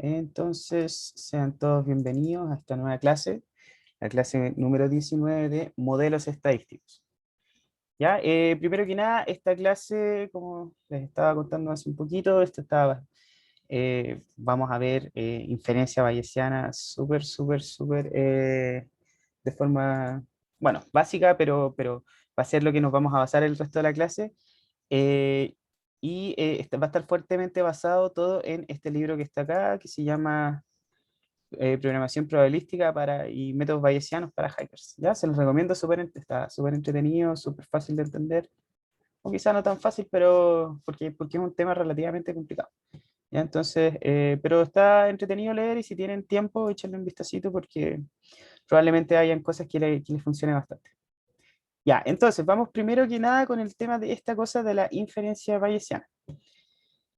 Entonces, sean todos bienvenidos a esta nueva clase, la clase número 19 de modelos estadísticos. ¿Ya? Primero que nada, esta clase, como les estaba contando hace un poquito, vamos a ver inferencia bayesiana súper, de forma, bueno, básica, pero va a ser lo que nos vamos a basar el resto de la clase. Eh, Va a estar fuertemente basado todo en este libro que está acá, que se llama Programación Probabilística y Métodos Bayesianos para Hackers. ¿Ya? Se los recomiendo, está súper entretenido, súper fácil de entender, o quizá no tan fácil, pero porque es un tema relativamente complicado. ¿Ya? Entonces, pero está entretenido leer y si tienen tiempo, échenle un vistacito porque probablemente hayan cosas que les funcione bastante. Ya, entonces vamos primero que nada con el tema de esta cosa de la inferencia bayesiana.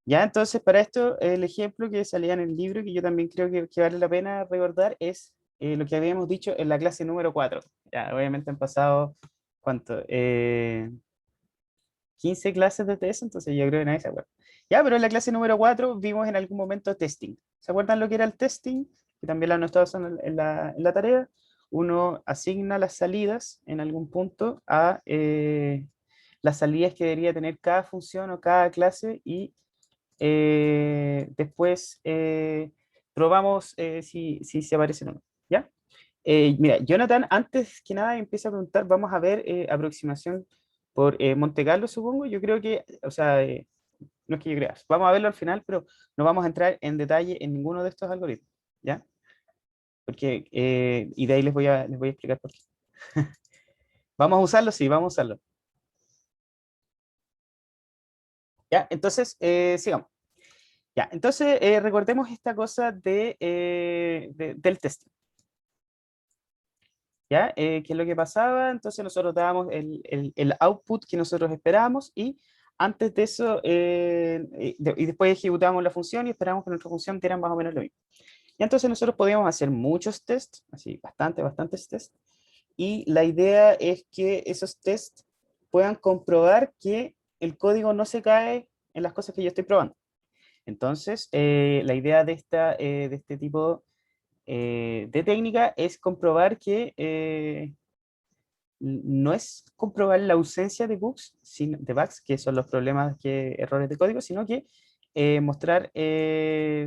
Ya, entonces para esto el ejemplo que salía en el libro, que yo también creo que vale la pena recordar, es lo que habíamos dicho en la clase número 4. Ya, obviamente han pasado, ¿cuánto? 15 clases de test, entonces yo creo que nadie se acuerda. Ya, pero en la clase número 4 vimos en algún momento testing. ¿Se acuerdan lo que era el testing? Que también lo han estado usando en la tarea. Uno asigna las salidas en algún punto a las salidas que debería tener cada función o cada clase y después probamos si se aparecen o no. ¿Ya? Mira, Jonathan, antes que nada empieza a preguntar, vamos a ver aproximación por Monte Carlo, supongo. Yo creo que, o sea, no es que yo crea, vamos a verlo al final, pero no vamos a entrar en detalle en ninguno de estos algoritmos, ¿ya? Porque, y de ahí les voy a explicar por qué. ¿Vamos a usarlo? Sí, vamos a usarlo. ¿Ya? Entonces, sigamos. Ya, entonces recordemos esta cosa del testing. ¿Ya? ¿Qué es lo que pasaba? Entonces nosotros dábamos el output que nosotros esperábamos y antes de eso, y después ejecutábamos la función y esperábamos que nuestra función diera más o menos lo mismo. Y entonces nosotros podíamos hacer muchos tests, así, bastantes tests, y la idea es que esos tests puedan comprobar que el código no se cae en las cosas que yo estoy probando. Entonces, la idea de este tipo de técnica es comprobar que no es comprobar la ausencia de bugs, que son los problemas, errores de código, sino que mostrar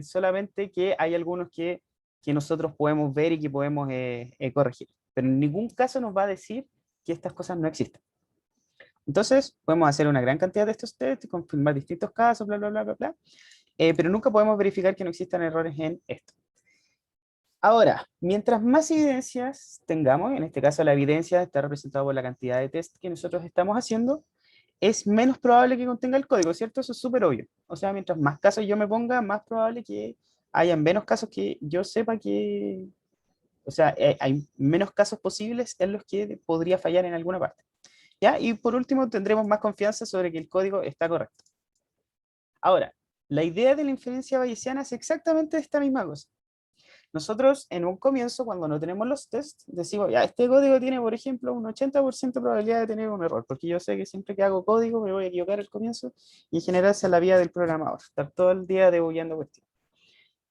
solamente que hay algunos que nosotros podemos ver y que podemos corregir. Pero en ningún caso nos va a decir que estas cosas no existen. Entonces, podemos hacer una gran cantidad de estos tests, confirmar distintos casos, bla, pero nunca podemos verificar que no existan errores en esto. Ahora, mientras más evidencias tengamos, en este caso la evidencia está representada por la cantidad de test que nosotros estamos haciendo, es menos probable que contenga el código, ¿cierto? Eso es súper obvio. O sea, mientras más casos yo me ponga, más probable que haya menos casos que yo sepa que... O sea, hay menos casos posibles en los que podría fallar en alguna parte. ¿Ya? Y por último, tendremos más confianza sobre que el código está correcto. Ahora, la idea de la inferencia bayesiana es exactamente esta misma cosa. Nosotros en un comienzo, cuando no tenemos los tests, decimos, ya, este código tiene, por ejemplo, un 80% de probabilidad de tener un error, porque yo sé que siempre que hago código me voy a equivocar al comienzo y en general esa es la vida del programador, estar todo el día debugueando cuestiones.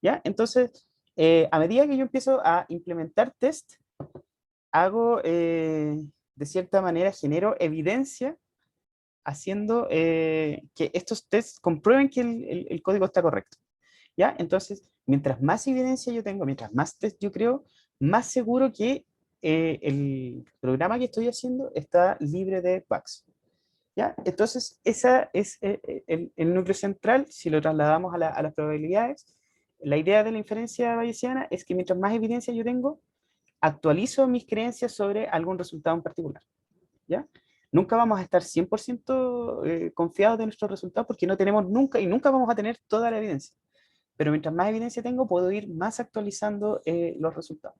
¿Ya? Entonces, a medida que yo empiezo a implementar test, hago, de cierta manera, genero evidencia haciendo que estos tests comprueben que el código está correcto. ¿Ya? Entonces, mientras más evidencia yo tengo, mientras más test yo creo, más seguro que el programa que estoy haciendo está libre de bugs. ¿Ya? Entonces, ese es el núcleo central. Si lo trasladamos a las probabilidades, la idea de la inferencia bayesiana es que mientras más evidencia yo tengo, actualizo mis creencias sobre algún resultado en particular. ¿Ya? Nunca vamos a estar 100% confiados de nuestros resultados porque no tenemos nunca y nunca vamos a tener toda la evidencia. Pero mientras más evidencia tengo, puedo ir más actualizando los resultados.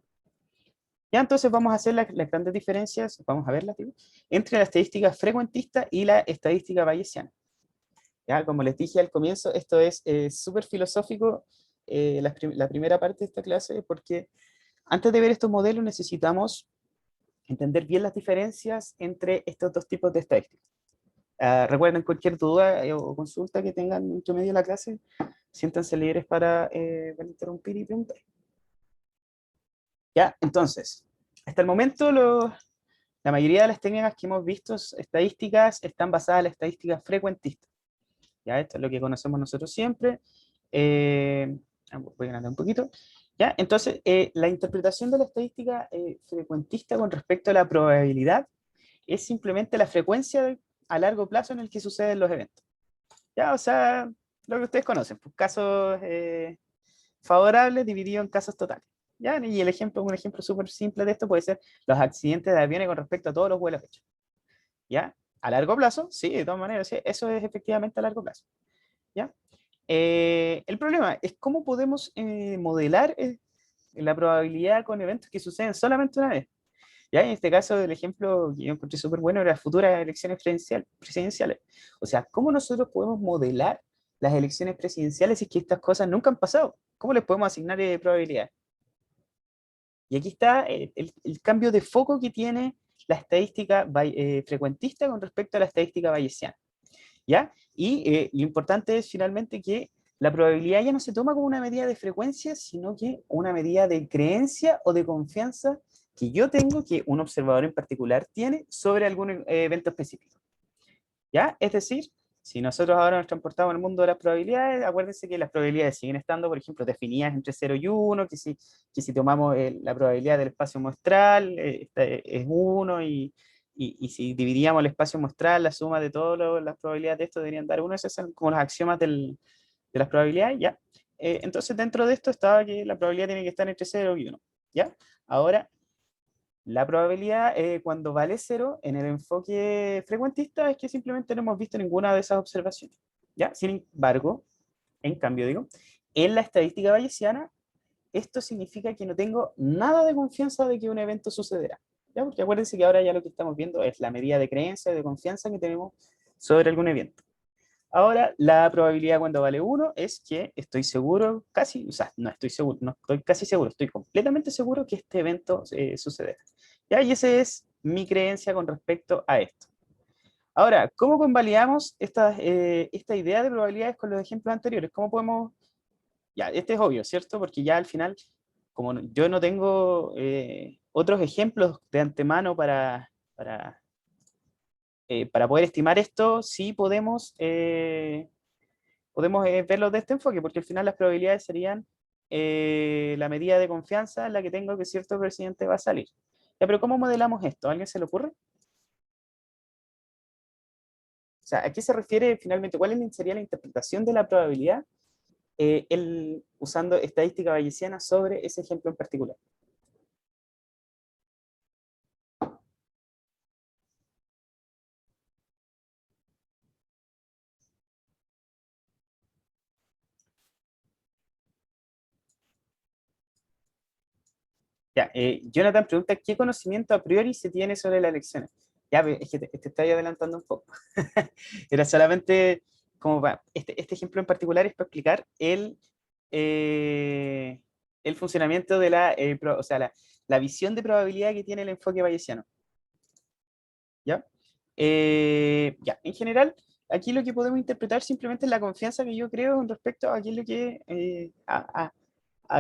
Ya, entonces vamos a hacer las grandes diferencias, vamos a verlas, digo, entre la estadística frecuentista y la estadística bayesiana. Ya, como les dije al comienzo, esto es súper filosófico, la primera parte de esta clase, porque antes de ver estos modelos necesitamos entender bien las diferencias entre estos dos tipos de estadísticas. Recuerden, cualquier duda o consulta que tengan entre medio de la clase, siéntanse libres para interrumpir y preguntar. Ya, entonces, hasta el momento la mayoría de las técnicas que hemos visto estadísticas están basadas en la estadística frecuentista. Ya, esto es lo que conocemos nosotros siempre. Eh, Voy a ganar un poquito. Ya, entonces, la interpretación de la estadística frecuentista con respecto a la probabilidad es simplemente la frecuencia a largo plazo en el que suceden los eventos. Ya, o sea, lo que ustedes conocen, pues, casos favorables dividido en casos totales. ¿Ya? Y un ejemplo súper simple de esto puede ser los accidentes de aviones con respecto a todos los vuelos hechos. ¿Ya? A largo plazo, sí, de todas maneras, sí, eso es efectivamente a largo plazo. ¿Ya? El problema es cómo podemos modelar la probabilidad con eventos que suceden solamente una vez. ¿Ya? En este caso, el ejemplo que yo encontré súper bueno era las futuras elecciones presidenciales. O sea, ¿cómo nosotros podemos modelar las elecciones presidenciales si es que estas cosas nunca han pasado? ¿Cómo les podemos asignar probabilidades? Y aquí está el cambio de foco que tiene la estadística frecuentista con respecto a la estadística bayesiana. ¿Ya? Y lo importante es finalmente que la probabilidad ya no se toma como una medida de frecuencia, sino que una medida de creencia o de confianza que yo tengo, que un observador en particular tiene sobre algún evento específico. ¿Ya? Es decir, si nosotros ahora nos transportamos al mundo de las probabilidades, acuérdense que las probabilidades siguen estando, por ejemplo, definidas entre 0 y 1, que si tomamos la probabilidad del espacio muestral es 1, y si dividíamos el espacio muestral, la suma de todas las probabilidades de esto deberían dar 1, esos son como los axiomas de las probabilidades, ¿ya? Entonces, dentro de esto estaba que la probabilidad tiene que estar entre 0 y 1, ¿ya? Ahora, la probabilidad cuando vale 0 en el enfoque frecuentista es que simplemente no hemos visto ninguna de esas observaciones. ¿Ya? Sin embargo, en cambio, digo, en la estadística bayesiana, esto significa que no tengo nada de confianza de que un evento sucederá. ¿Ya? Porque acuérdense que ahora ya lo que estamos viendo es la medida de creencia y de confianza que tenemos sobre algún evento. Ahora, la probabilidad cuando vale 1 es que estoy seguro, casi, o sea, no estoy seguro, no estoy casi seguro, estoy completamente seguro que este evento sucederá. ¿Ya? Y esa es mi creencia con respecto a esto. Ahora, ¿cómo convalidamos esta idea de probabilidades con los ejemplos anteriores? ¿Cómo podemos...? Ya, este es obvio, ¿cierto? Porque ya al final, como yo no tengo otros ejemplos de antemano para poder estimar esto, sí podemos verlo de este enfoque, porque al final las probabilidades serían la medida de confianza en la que tengo que cierto presidente va a salir. Ya, pero ¿cómo modelamos esto? ¿A alguien se le ocurre? O sea, ¿a qué se refiere finalmente? ¿Cuál sería la interpretación de la probabilidad usando estadística bayesiana sobre ese ejemplo en particular? Ya, Jonathan pregunta, ¿qué conocimiento a priori se tiene sobre las elecciones? Ya, es que te estoy adelantando un poco. Era solamente como este ejemplo en particular es para explicar el funcionamiento de o sea, la visión de probabilidad que tiene el enfoque bayesiano. ¿Ya? Ya, en general, aquí lo que podemos interpretar simplemente es la confianza que yo creo con respecto a aquello que, a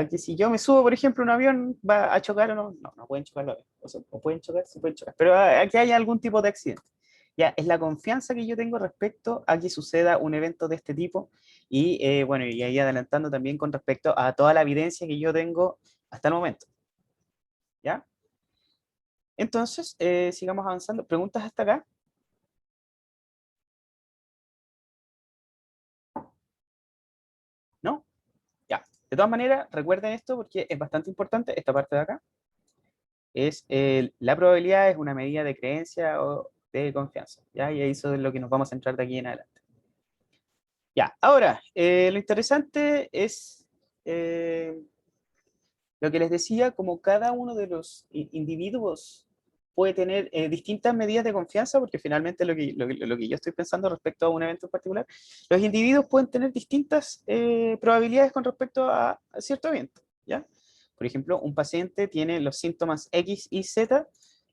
que si yo me subo, por ejemplo, a un avión, va a chocar o no. No, no pueden chocar los aviones. O pueden chocar, sí pueden chocar. Pero a que haya algún tipo de accidente. Ya, es la confianza que yo tengo respecto a que suceda un evento de este tipo. Y bueno, y ahí adelantando también con respecto a toda la evidencia que yo tengo hasta el momento. ¿Ya? Entonces, sigamos avanzando. ¿Preguntas hasta acá? ¿No? Ya. De todas maneras, recuerden esto porque es bastante importante, esta parte de acá. La probabilidad es una medida de creencia o de confianza, ¿ya? Y eso es lo que nos vamos a centrar de aquí en adelante. Ya, ahora, lo interesante es lo que les decía, como cada uno de los individuos puede tener distintas medidas de confianza, porque finalmente lo que yo estoy pensando respecto a un evento en particular, los individuos pueden tener distintas probabilidades con respecto a cierto evento, ¿ya? Por ejemplo, un paciente tiene los síntomas X y Z,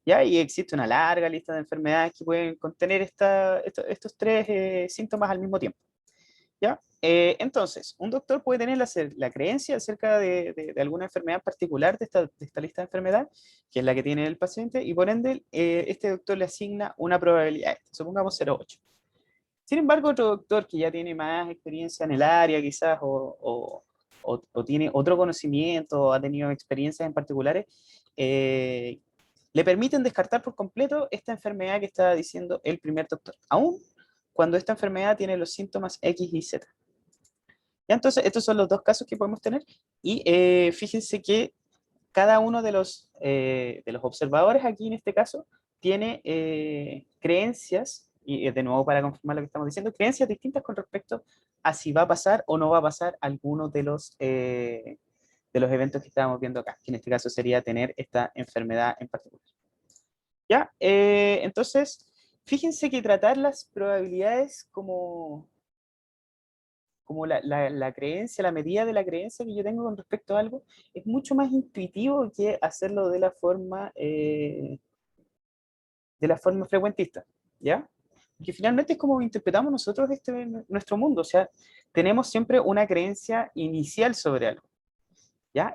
¿ya? Y existe una larga lista de enfermedades que pueden contener estos tres síntomas al mismo tiempo. ¿Ya? Entonces, un doctor puede tener la creencia acerca de alguna enfermedad particular de esta lista de enfermedad, que es la que tiene el paciente, y por ende, este doctor le asigna una probabilidad, supongamos 0,8. Sin embargo, otro doctor que ya tiene más experiencia en el área, quizás, o tiene otro conocimiento, o ha tenido experiencias en particulares, le permiten descartar por completo esta enfermedad que está diciendo el primer doctor, aún cuando esta enfermedad tiene los síntomas X y Z. ¿Ya? Entonces, estos son los dos casos que podemos tener, y fíjense que cada uno de los observadores aquí en este caso tiene creencias, y de nuevo para confirmar lo que estamos diciendo, creencias distintas con respecto a si va a pasar o no va a pasar alguno de los eventos que estábamos viendo acá, que en este caso sería tener esta enfermedad en particular. ¿Ya? Entonces, fíjense que tratar las probabilidades como la creencia, la medida de la creencia que yo tengo con respecto a algo, es mucho más intuitivo que hacerlo de la forma frecuentista, ¿ya? Porque finalmente es como interpretamos nosotros nuestro mundo, o sea, tenemos siempre una creencia inicial sobre algo, ¿ya?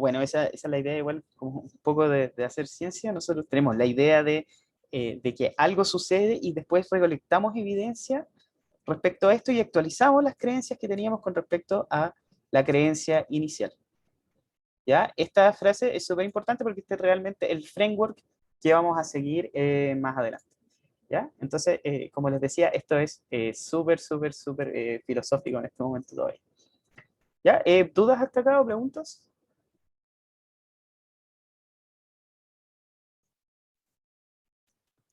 Bueno, esa es la idea igual, como un poco de hacer ciencia, nosotros tenemos la idea de que algo sucede y después recolectamos evidencia respecto a esto y actualizamos las creencias que teníamos con respecto a la creencia inicial. ¿Ya? Esta frase es súper importante porque este es realmente el framework que vamos a seguir más adelante. ¿Ya? Entonces, como les decía, esto es súper, súper, súper filosófico en este momento todavía. ¿Ya? ¿Dudas hasta acá o preguntas?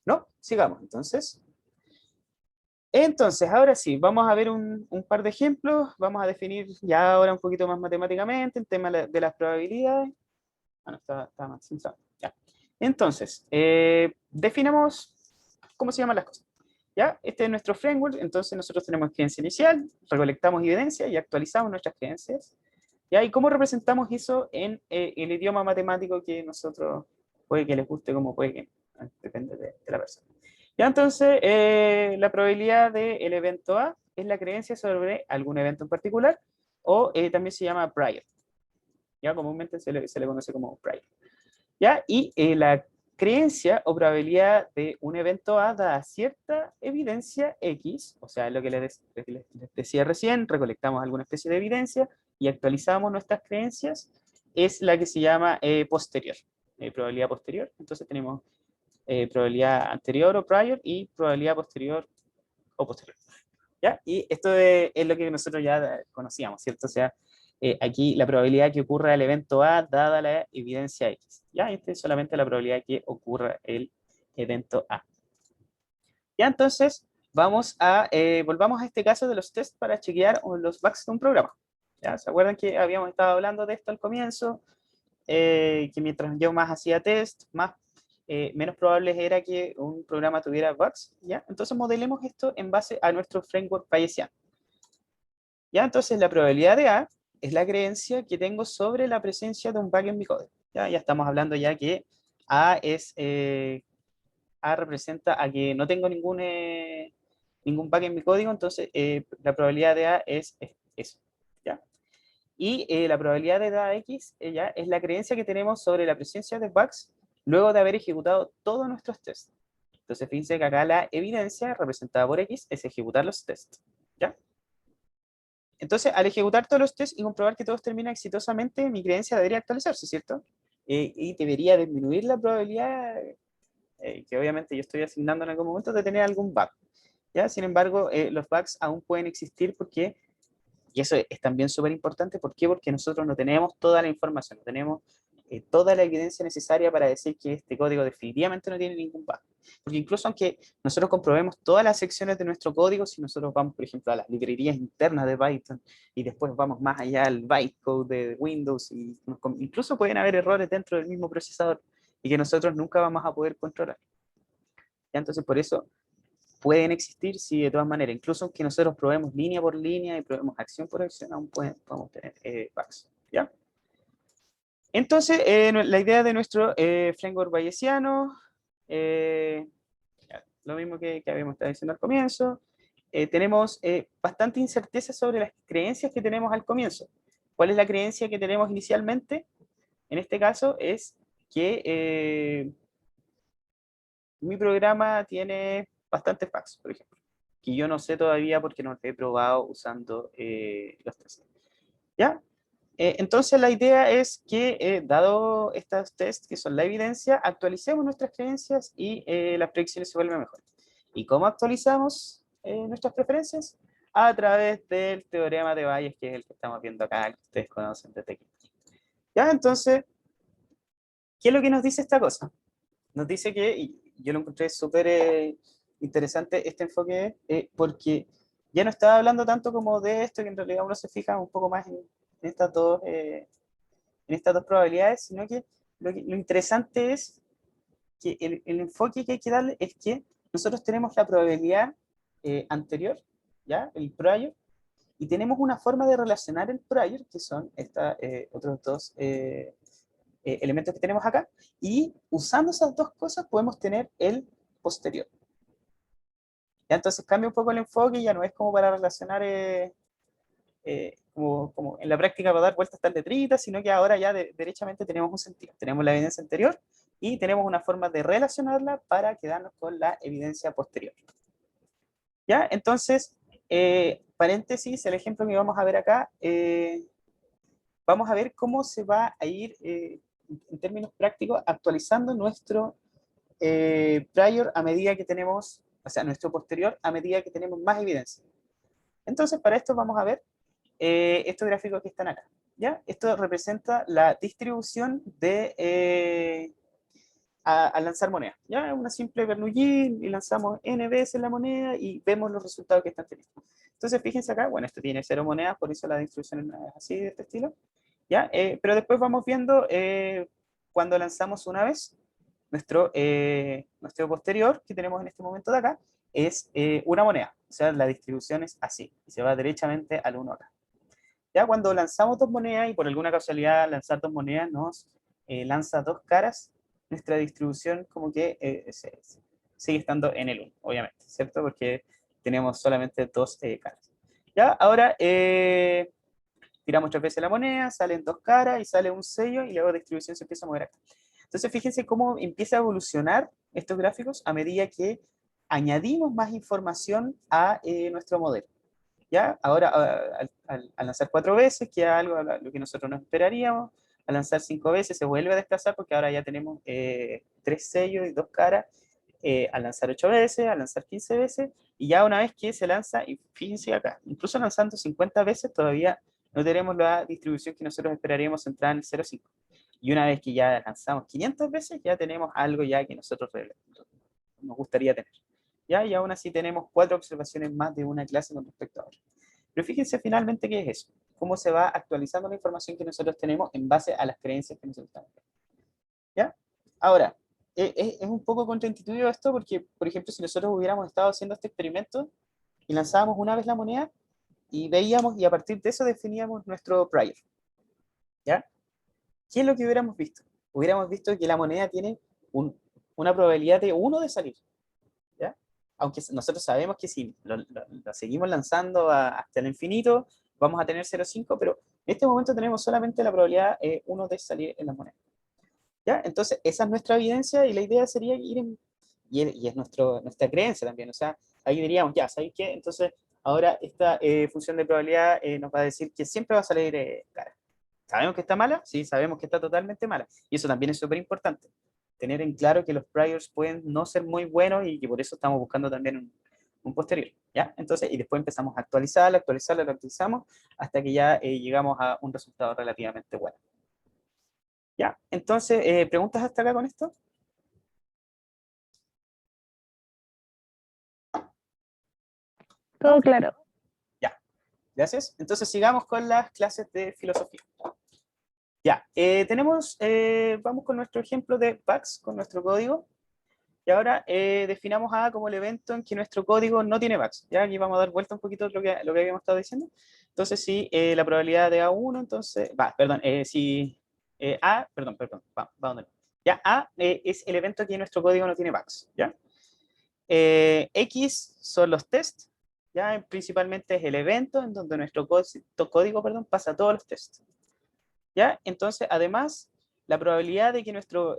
¿No? Sigamos, entonces. Entonces, ahora sí, vamos a ver un par de ejemplos. Vamos a definir ya ahora un poquito más matemáticamente el tema de las probabilidades. Bueno, está más centrado. Ya. Entonces, definamos cómo se llaman las cosas. ¿Ya? Este es nuestro framework, entonces nosotros tenemos creencia inicial, recolectamos evidencia y actualizamos nuestras creencias. ¿Ya? ¿Y cómo representamos eso en el idioma matemático que nosotros puede que les guste, como puede que no? Depende de la persona. ¿Ya? Entonces, la probabilidad del evento A es la creencia sobre algún evento en particular, o también se llama prior. ¿Ya? Comúnmente se le conoce como prior. ¿Ya? Y la creencia o probabilidad de un evento A da cierta evidencia X, o sea, lo que les decía recién, recolectamos alguna especie de evidencia y actualizamos nuestras creencias, es la que se llama posterior, probabilidad posterior. Entonces tenemos probabilidad anterior o prior y probabilidad posterior o posterior. ¿Ya? Y esto es lo que nosotros ya conocíamos, ¿cierto? O sea, aquí la probabilidad que ocurra el evento A dada la evidencia X. ¿Ya? Esta es solamente la probabilidad que ocurra el evento A. Ya, entonces, volvamos a este caso de los tests para chequear los bugs de un programa. ¿Ya? ¿Se acuerdan que habíamos estado hablando de esto al comienzo? Que mientras yo más hacía test, menos probable era que un programa tuviera bugs, ¿ya? Entonces modelemos esto en base a nuestro framework bayesiano. ¿Ya? Entonces la probabilidad de A es la creencia que tengo sobre la presencia de un bug en mi código. Ya estamos hablando ya que A representa a que no tengo ningún bug en mi código, entonces la probabilidad de A es eso. ¿Ya? Y la probabilidad de A X ya es la creencia que tenemos sobre la presencia de bugs luego de haber ejecutado todos nuestros tests. Entonces fíjense que acá la evidencia representada por X es ejecutar los tests. ¿Ya? Entonces, al ejecutar todos los tests y comprobar que todos terminan exitosamente, mi creencia debería actualizarse, ¿cierto? Y debería disminuir la probabilidad, que obviamente yo estoy asignando en algún momento, de tener algún bug. ¿Ya? Sin embargo, los bugs aún pueden existir porque, y eso es también súper importante, ¿por qué? Porque nosotros no tenemos toda la información, no tenemos toda la evidencia necesaria para decir que este código definitivamente no tiene ningún bug. Porque incluso aunque nosotros comprobemos todas las secciones de nuestro código, si nosotros vamos, por ejemplo, a las librerías internas de Python y después vamos más allá al bytecode de Windows, incluso pueden haber errores dentro del mismo procesador y que nosotros nunca vamos a poder controlar. ¿Ya? Entonces, por eso pueden existir, sí, de todas maneras. Incluso aunque nosotros probemos línea por línea y probemos acción por acción, aún podemos tener bugs. ¿Ya? Entonces, la idea de nuestro framework bayesiano, lo mismo que habíamos estado diciendo al comienzo, tenemos bastante incerteza sobre las creencias que tenemos al comienzo. ¿Cuál es la creencia que tenemos inicialmente? En este caso es que mi programa tiene bastantes bugs, por ejemplo, que yo no sé todavía porque no lo he probado usando los tests. ¿Ya? Entonces la idea es que, dado estos tests que son la evidencia, actualicemos nuestras creencias y las predicciones se vuelven mejores. ¿Y cómo actualizamos nuestras preferencias? A través del teorema de Bayes, que es el que estamos viendo acá, que ustedes conocen desde aquí. ¿Ya? Entonces, ¿qué es lo que nos dice esta cosa? Nos dice que, y yo lo encontré súper interesante este enfoque, porque ya no estaba hablando tanto como de esto, que en realidad uno se fija un poco más en estas dos probabilidades, sino que lo interesante es que el enfoque que hay que darle es que nosotros tenemos la probabilidad anterior, ¿ya? El prior, y tenemos una forma de relacionar el prior, que son estos otros dos elementos que tenemos acá, y usando esas dos cosas podemos tener el posterior. ¿Ya? Entonces cambia un poco el enfoque, ya no es como para relacionar como en la práctica para dar vueltas a estas letritas, sino que ahora ya derechamente tenemos un sentido. Tenemos la evidencia anterior y tenemos una forma de relacionarla para quedarnos con la evidencia posterior. ¿Ya? Entonces, paréntesis, el ejemplo que vamos a ver acá, vamos a ver cómo se va a ir, en términos prácticos, actualizando nuestro prior a medida que tenemos, o sea, nuestro posterior a medida que tenemos más evidencia. Entonces, para esto vamos a ver estos gráficos que están acá. ¿Ya? Esto representa la distribución de al lanzar moneda. ¿Ya? Una simple Bernoulli y lanzamos n veces la moneda y vemos los resultados que están teniendo. Entonces, fíjense acá, bueno, esto tiene 0 monedas, por eso la distribución es así, de este estilo. ¿Ya? Pero después vamos viendo cuando lanzamos una vez, nuestro posterior, que tenemos en este momento de acá, es una moneda. O sea, la distribución es así, y se va derechamente al 1 acá. Ya cuando lanzamos dos monedas, y por alguna casualidad lanzar dos monedas nos lanza dos caras, nuestra distribución como que sigue estando en el 1, obviamente, ¿cierto? Porque tenemos solamente dos caras. Ya, ahora tiramos tres veces la moneda, salen dos caras y sale un sello y luego la distribución se empieza a mover acá. Entonces fíjense cómo empieza a evolucionar estos gráficos a medida que añadimos más información a nuestro modelo. ¿Ya? Ahora, al lanzar cuatro veces, queda algo a lo que nosotros no esperaríamos. Al lanzar cinco veces se vuelve a desplazar porque ahora ya tenemos tres sellos y dos caras. Al lanzar 8 veces, al lanzar 15 veces, y ya una vez que se lanza, y fíjense acá, incluso lanzando 50 veces todavía no tenemos la distribución que nosotros esperaríamos entrar en el 0,5. Y una vez que ya lanzamos 500 veces, ya tenemos algo ya que nosotros nos gustaría tener. ¿Ya? Y aún así tenemos cuatro observaciones más de una clase con respecto a otra. Pero fíjense finalmente qué es eso, cómo se va actualizando la información que nosotros tenemos en base a las creencias que nosotros tenemos. ¿Ya? Ahora, es un poco contraintuitivo esto porque, por ejemplo, si nosotros hubiéramos estado haciendo este experimento y lanzábamos una vez la moneda y veíamos y a partir de eso definíamos nuestro prior. ¿Ya? ¿Qué es lo que hubiéramos visto? Hubiéramos visto que la moneda tiene una probabilidad de 1 de salir. ¿Ya? Aunque nosotros sabemos que si lo seguimos lanzando hasta el infinito, vamos a tener 0,5, pero en este momento tenemos solamente la probabilidad 1 de salir en la moneda. ¿Ya? Entonces, esa es nuestra evidencia y la idea sería ir y es nuestra creencia también. O sea, ahí diríamos, ya, ¿sabéis qué? Entonces, ahora esta función de probabilidad nos va a decir que siempre va a salir cara. ¿Sabemos que está mala? Sí, sabemos que está totalmente mala. Y eso también es súper importante. Tener en claro que los priors pueden no ser muy buenos y que por eso estamos buscando también un posterior. ¿Ya? Entonces, y después empezamos a actualizarla, lo actualizamos, hasta que ya llegamos a un resultado relativamente bueno. ¿Ya? Entonces, ¿preguntas hasta acá con esto? Todo ¿No? claro. Ya, gracias. Entonces, sigamos con las clases de filosofía. Ya, vamos con nuestro ejemplo de bugs, con nuestro código. Y ahora definamos A como el evento en que nuestro código no tiene bugs. Ya aquí vamos a dar vuelta un poquito a lo que habíamos estado diciendo. Entonces, si la probabilidad de A1, entonces, si va donde. Ya, A es el evento que nuestro código no tiene bugs. ¿Ya? X son los tests Ya principalmente es el evento en donde nuestro código, perdón, pasa todos los tests. ¿Ya? Entonces, además, la probabilidad de que nuestro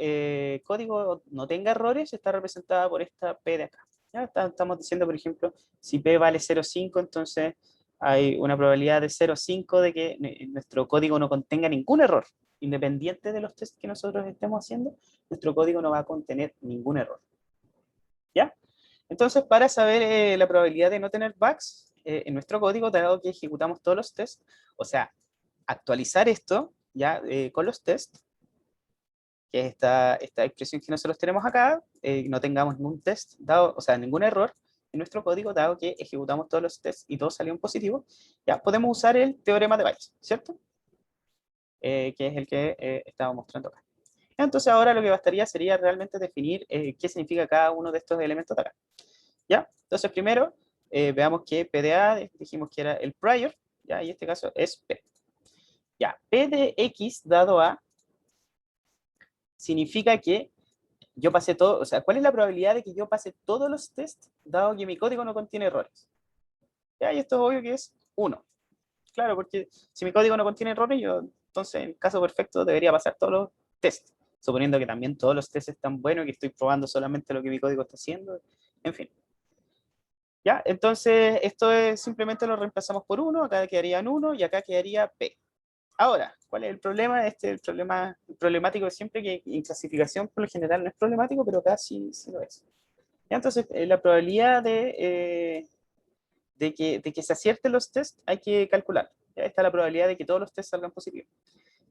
código no tenga errores está representada por esta P de acá. ¿Ya? Estamos diciendo, por ejemplo, si P vale 0,5, entonces hay una probabilidad de 0,5 de que nuestro código no contenga ningún error. Independiente de los tests que nosotros estemos haciendo, nuestro código no va a contener ningún error. ¿Ya? Entonces, para saber la probabilidad de no tener bugs en nuestro código, dado que ejecutamos todos los tests, o sea, actualizar esto ya con los tests, que es esta expresión que nosotros tenemos acá, no tengamos ningún test, dado, o sea, ningún error en nuestro código, dado que ejecutamos todos los tests y todos salieron positivos, ya podemos usar el teorema de Bayes, ¿cierto? Que es el que estaba mostrando acá. Entonces ahora lo que bastaría sería realmente definir qué significa cada uno de estos elementos de acá. ¿Ya? Entonces primero veamos que PDA dijimos que era el prior, ¿ya? Y en este caso es P. Ya, P de X dado a significa que yo pasé todo, o sea, ¿cuál es la probabilidad de que yo pase todos los tests dado que mi código no contiene errores? ¿Ya? Y esto es obvio que es 1. Claro, porque si mi código no contiene errores, yo entonces en caso perfecto debería pasar todos los tests, suponiendo que también todos los tests están buenos y que estoy probando solamente lo que mi código está haciendo, en fin. ¿Ya? Entonces, esto es, simplemente lo reemplazamos por 1, acá quedaría en 1 y acá quedaría P. Ahora, ¿cuál es el problema? El problema problemático es siempre que en clasificación por lo general no es problemático, pero acá sí, sí lo es. ¿Ya? Entonces, la probabilidad de que se acierten los tests hay que calcular. ¿Ya? Está la probabilidad de que todos los tests salgan positivos.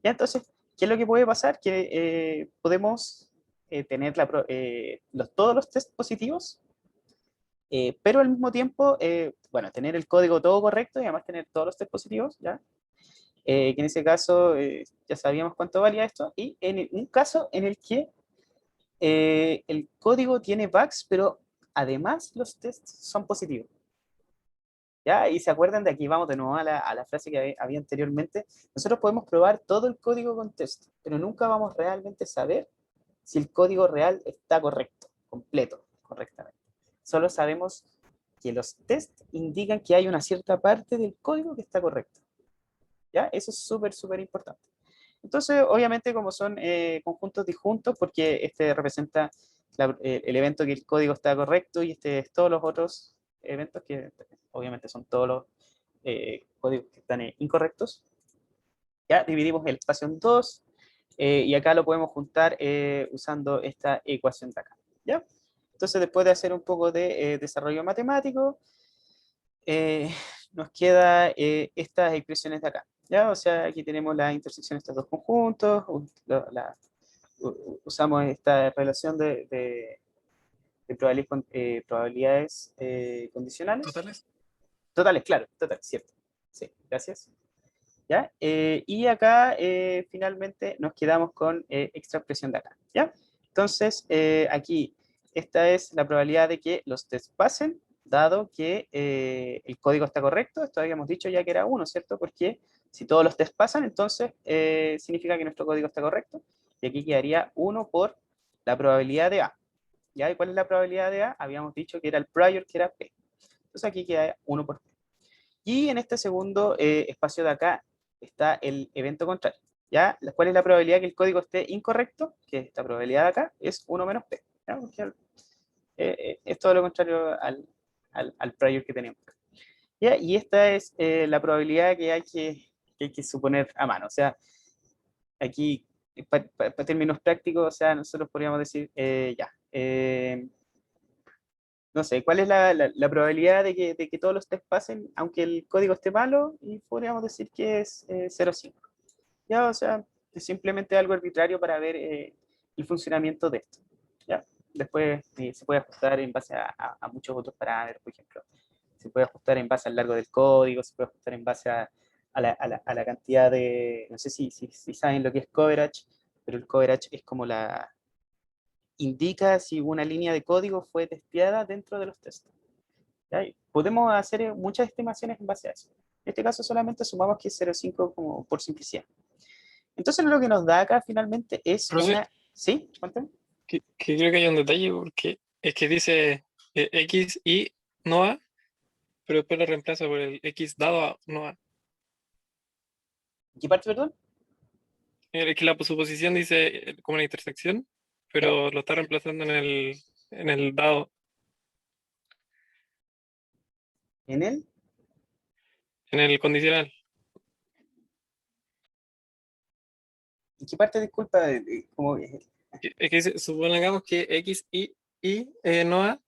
¿Ya? Entonces, ¿qué es lo que puede pasar? Que podemos tener todos los tests positivos, pero al mismo tiempo, bueno, tener el código todo correcto y además tener todos los tests positivos, ¿ya? Que en ese caso ya sabíamos cuánto valía esto, y en un caso en el que el código tiene bugs, pero además los tests son positivos. ¿Ya? Y se acuerdan de aquí, vamos de nuevo a la frase que había anteriormente, nosotros podemos probar todo el código con test, pero nunca vamos realmente a saber si el código real está correcto, completo, correctamente. Solo sabemos que los tests indican que hay una cierta parte del código que está correcta. ¿Ya? Eso es súper, súper importante. Entonces, obviamente, como son conjuntos disjuntos, porque este representa el evento que el código está correcto y este es todos los otros eventos que obviamente son todos los códigos que están incorrectos. Ya dividimos el espacio en dos y acá lo podemos juntar usando esta ecuación de acá. ¿Ya? Entonces, después de hacer un poco de desarrollo matemático, eh, nos queda estas expresiones de acá. ¿Ya? O sea, aquí tenemos la intersección de estos dos conjuntos, usamos esta relación de probabilidades condicionales. ¿Totales? Totales, claro, total, cierto. Sí, gracias. ¿Ya? Y acá finalmente nos quedamos con esta expresión de acá. ¿Ya? Entonces, aquí, esta es la probabilidad de que los tests pasen, dado que el código está correcto. Esto habíamos dicho ya que era 1, ¿cierto? Porque si todos los tests pasan, entonces significa que nuestro código está correcto. Y aquí quedaría 1 por la probabilidad de A. ¿Ya? ¿Y cuál es la probabilidad de A? Habíamos dicho que era el prior, que era P. Entonces aquí queda 1 por P. Y en este segundo espacio de acá está el evento contrario. ¿Ya? ¿Cuál es la probabilidad que el código esté incorrecto? Que esta probabilidad de acá es 1 menos P. ¿Ya? Porque, es todo lo contrario al prior que tenemos. ¿Ya? Y esta es la probabilidad que hay que suponer a mano. O sea, aquí, para términos prácticos, o sea, nosotros podríamos decir, ya, no sé, ¿cuál es la probabilidad de que todos los test pasen, aunque el código esté malo? Y podríamos decir que es 0,5. ¿Ya? O sea, es simplemente algo arbitrario para ver el funcionamiento de esto. ¿Ya? Después se puede ajustar en base a muchos otros parámetros, por ejemplo. Se puede ajustar en base al largo del código, se puede ajustar en base a la cantidad de, no sé si saben lo que es coverage, pero el coverage es como indica si una línea de código fue testeada dentro de los tests. ¿Ya? Y podemos hacer muchas estimaciones en base a eso. En este caso solamente sumamos que es 0,5 como por simplicidad. Entonces lo que nos da acá finalmente es Profe, una... ¿Sí? Cuéntame. creo que hay un detalle porque es que dice X y no A, pero después lo reemplaza por el X dado a no A. ¿Qué parte, perdón? Es que la suposición dice como una intersección, ¿Ya? pero lo está reemplazando en el dado, En él. en el condicional. ¿En qué parte, disculpa? Como, Es que dice, supongamos que X y no A,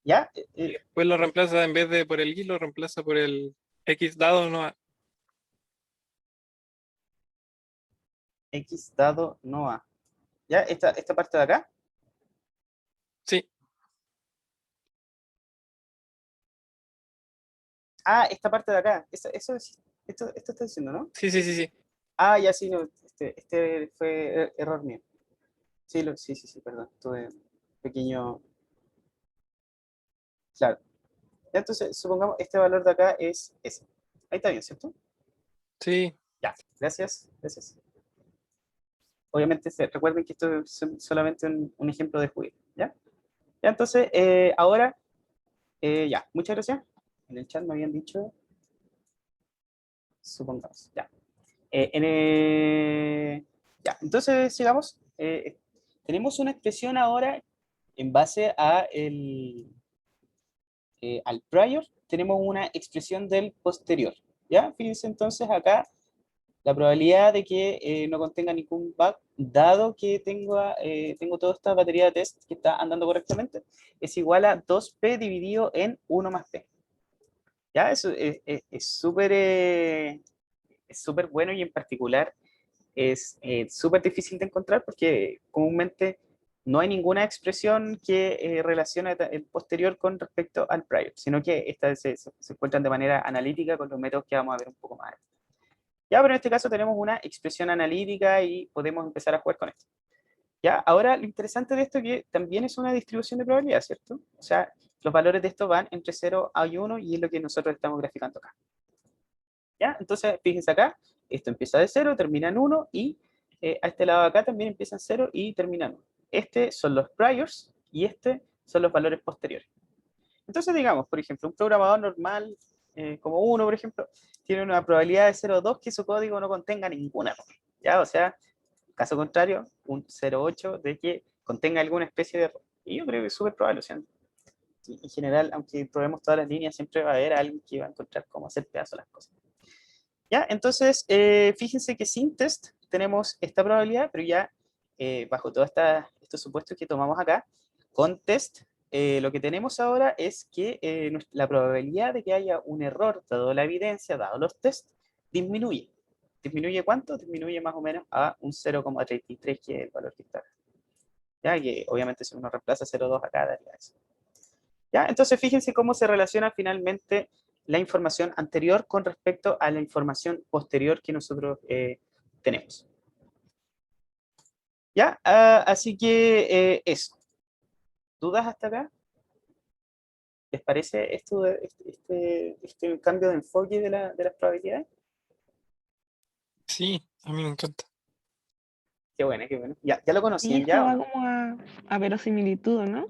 ¿ya? y después lo reemplaza, en vez de por el Y, lo reemplaza por el X dado no A. X dado no A. ¿Ya? Esta parte de acá. Sí, Ah, esta parte de acá. Esto está diciendo, ¿no? sí, sí, sí, sí. Ah, ya sí, no. Este fue error mío. Sí, sí, perdón. Tuve un pequeño. Claro. Ya, entonces, supongamos este valor de acá es ese. Ahí está bien, ¿cierto? Sí, Ya, gracias. Obviamente, recuerden que esto es solamente un ejemplo de juego, ¿ya? Ya, entonces, ahora, ya, muchas gracias. En el chat me habían dicho, supongamos, ya. Ya, entonces, sigamos. Tenemos una expresión ahora en base al prior, tenemos una expresión del posterior, ¿ya? Fíjense entonces acá la probabilidad de que no contenga ningún bug, dado que tengo toda esta batería de test que está andando correctamente, es igual a 2p dividido en 1 más p. ¿Ya? Eso es súper bueno y en particular es súper difícil de encontrar porque comúnmente no hay ninguna expresión que relacione el posterior con respecto al prior, sino que estas se encuentran de manera analítica con los métodos que vamos a ver un poco más adelante. Ya, pero en este caso tenemos una expresión analítica y podemos empezar a jugar con esto. Ya, ahora lo interesante de esto es que también es una distribución de probabilidad, ¿cierto? O sea, los valores de esto van entre 0 y 1 y es lo que nosotros estamos graficando acá. ¿Ya? Entonces, fíjense acá, esto empieza de 0, termina en 1 y a este lado de acá también empieza en 0 y termina en 1. Este son los priors y este son los valores posteriores. Entonces, digamos, por ejemplo, un programador normal, como uno, por ejemplo, tiene una probabilidad de 0,2 que su código no contenga ninguna error. ¿Ya? O sea, caso contrario, un 0,8 de que contenga alguna especie de error. Y yo creo que es súper probable. O sea, en general, aunque probemos todas las líneas, siempre va a haber alguien que va a encontrar cómo hacer pedazos las cosas. ¿Ya? Entonces, fíjense que sin test tenemos esta probabilidad, pero ya bajo todos estos supuestos que tomamos acá, con test, lo que tenemos ahora es que la probabilidad de que haya un error, dado la evidencia, dado los test, disminuye. ¿Disminuye cuánto? Disminuye más o menos a un 0,33, que es el valor que está acá. ¿Ya? Que obviamente si uno reemplaza 0,2 acá, daría eso. ¿Ya? Entonces, fíjense cómo se relaciona finalmente la información anterior con respecto a la información posterior que nosotros tenemos. ¿Ya? Así que eso. ¿Dudas hasta acá? ¿Les parece esto, este cambio de enfoque de las probabilidades? sí, a mí me encanta. Qué bueno, qué bueno. ¿Ya lo Y conocían esto ya o va no? como a verosimilitud, ¿no?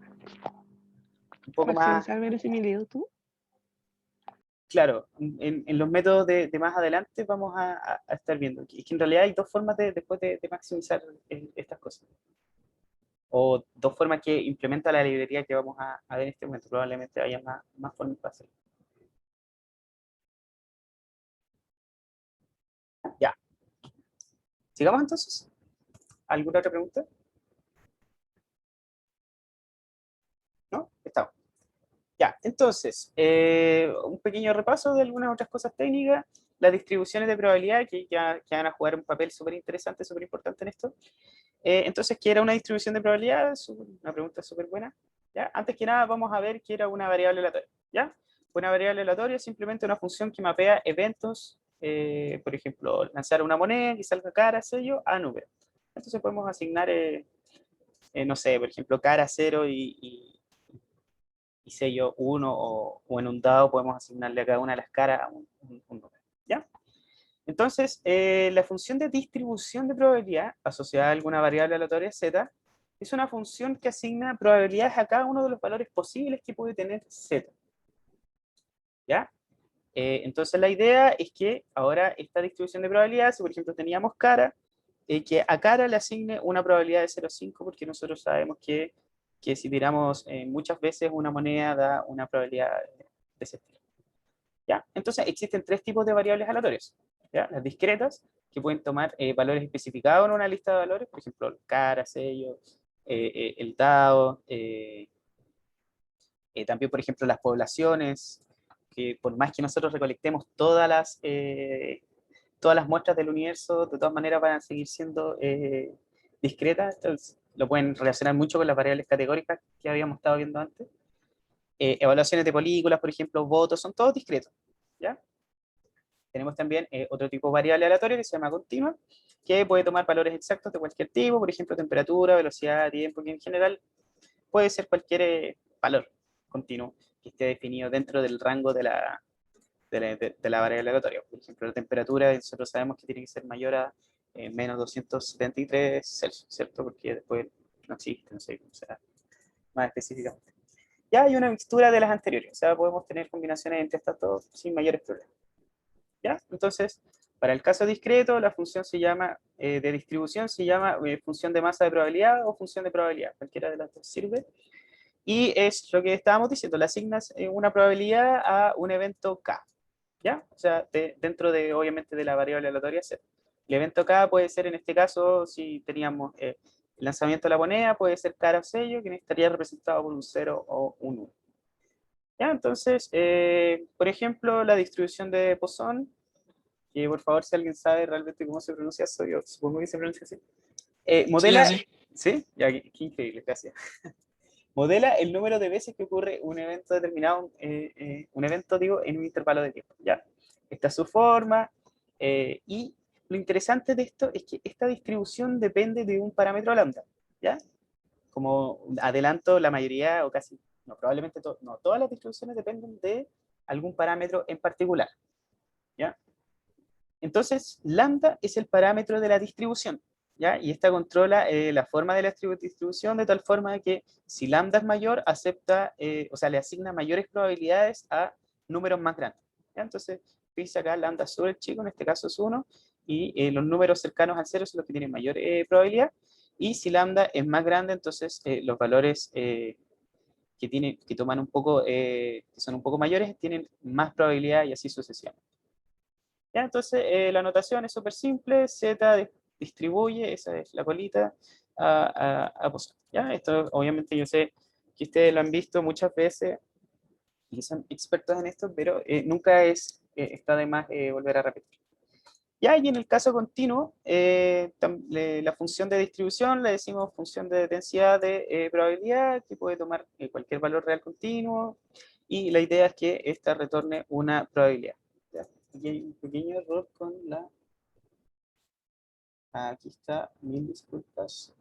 Un poco más, Maximizar verosimilitud. claro, en los métodos de más adelante vamos a estar viendo. Es que en realidad hay dos formas después de maximizar estas cosas. O dos formas que implementa la librería que vamos a ver en este momento. Probablemente haya más formas para hacerlo. Ya. Sigamos entonces. ¿Alguna otra pregunta? ¿No? Estamos. Ya, entonces, un pequeño repaso de algunas otras cosas técnicas. Las distribuciones de probabilidad que van a jugar un papel súper interesante, súper importante en esto. Entonces, ¿qué era una distribución de probabilidad? Una pregunta súper buena. ¿Ya? Antes que nada, vamos a ver qué era una variable aleatoria. ¿Ya? Una variable aleatoria es simplemente una función que mapea eventos, por ejemplo, lanzar una moneda y salga cara, sello, a número. Entonces podemos asignar, no sé, por ejemplo, cara 0 y sello 1, o en un dado podemos asignarle a cada una de las caras a un número. ¿Ya? Entonces, la función de distribución de probabilidad asociada a alguna variable aleatoria z es una función que asigna probabilidades a cada uno de los valores posibles que puede tener z. ¿ya? Entonces la idea es que ahora esta distribución de probabilidades, si por ejemplo teníamos cara, que a cara le asigne una probabilidad de 0,5, porque nosotros sabemos que si tiramos muchas veces una moneda da una probabilidad de ese estilo. ¿Ya? Entonces existen tres tipos de variables aleatorias. ¿Ya? Las discretas, que pueden tomar valores especificados en una lista de valores, por ejemplo, cara, sello, el dado, también, por ejemplo, las poblaciones, que por más que nosotros recolectemos todas las muestras del universo, de todas maneras van a seguir siendo discretas. Entonces, lo pueden relacionar mucho con las variables categóricas que habíamos estado viendo antes. Evaluaciones de películas, por ejemplo, votos, son todos discretos. ¿Ya? Tenemos también otro tipo de variable aleatoria que se llama continua, que puede tomar valores exactos de cualquier tipo, por ejemplo, temperatura, velocidad, tiempo, que en general puede ser cualquier valor continuo que esté definido dentro del rango de la variable aleatoria. Por ejemplo, la temperatura, nosotros sabemos que tiene que ser mayor a menos 273 Celsius, ¿cierto? Porque después no existe, no sé cómo será más específicamente. Ya hay una mixtura de las anteriores, o sea, podemos tener combinaciones entre estas dos sin mayores problemas. ¿Ya? Entonces, para el caso discreto, la función se llama, de distribución se llama función de masa de probabilidad o función de probabilidad, cualquiera de las dos sirve. Y es lo que estábamos diciendo, le asignas una probabilidad a un evento K, ¿ya? O sea, dentro de, obviamente, de la variable aleatoria C. El evento K puede ser, en este caso, si teníamos el lanzamiento de la moneda, puede ser cara o sello, que estaría representado por un 0 o un 1. ¿Ya? Entonces, por ejemplo, la distribución de Poisson, que por favor, si alguien sabe realmente cómo se pronuncia eso, yo supongo que se pronuncia así. Sí, Modela, así. ¿sí? Ya, qué increíble, gracias. Modela el número de veces que ocurre un evento determinado, un evento, digo, en un intervalo de tiempo, ¿ya? Esta es su forma, y lo interesante de esto es que esta distribución depende de un parámetro lambda, ¿ya? Como adelanto, la mayoría, o casi, no, probablemente no, todas las distribuciones dependen de algún parámetro en particular, ¿ya? Entonces, lambda es el parámetro de la distribución, ¿ya? Y esta controla la forma de la distribución de tal forma que si lambda es mayor, acepta, o sea, le asigna mayores probabilidades a números más grandes, ¿ya? Entonces, fíjense acá, lambda es súper chico, en este caso es 1, y los números cercanos al 0 son los que tienen mayor probabilidad, y si lambda es más grande, entonces los valores que toman un poco, que son un poco mayores, tienen más probabilidad y así sucesivamente. ¿Ya? Entonces, la notación es súper simple, Z distribuye, esa es la colita, a Poisson. ¿Ya? Esto obviamente yo sé que ustedes lo han visto muchas veces y son expertos en esto, pero nunca está de más volver a repetir. Ya, y en el caso continuo, la función de distribución le decimos función de densidad de probabilidad, que puede tomar cualquier valor real continuo, y la idea es que esta retorne una probabilidad. ¿Ya? Aquí hay un pequeño error con la... Aquí está, mil disculpas.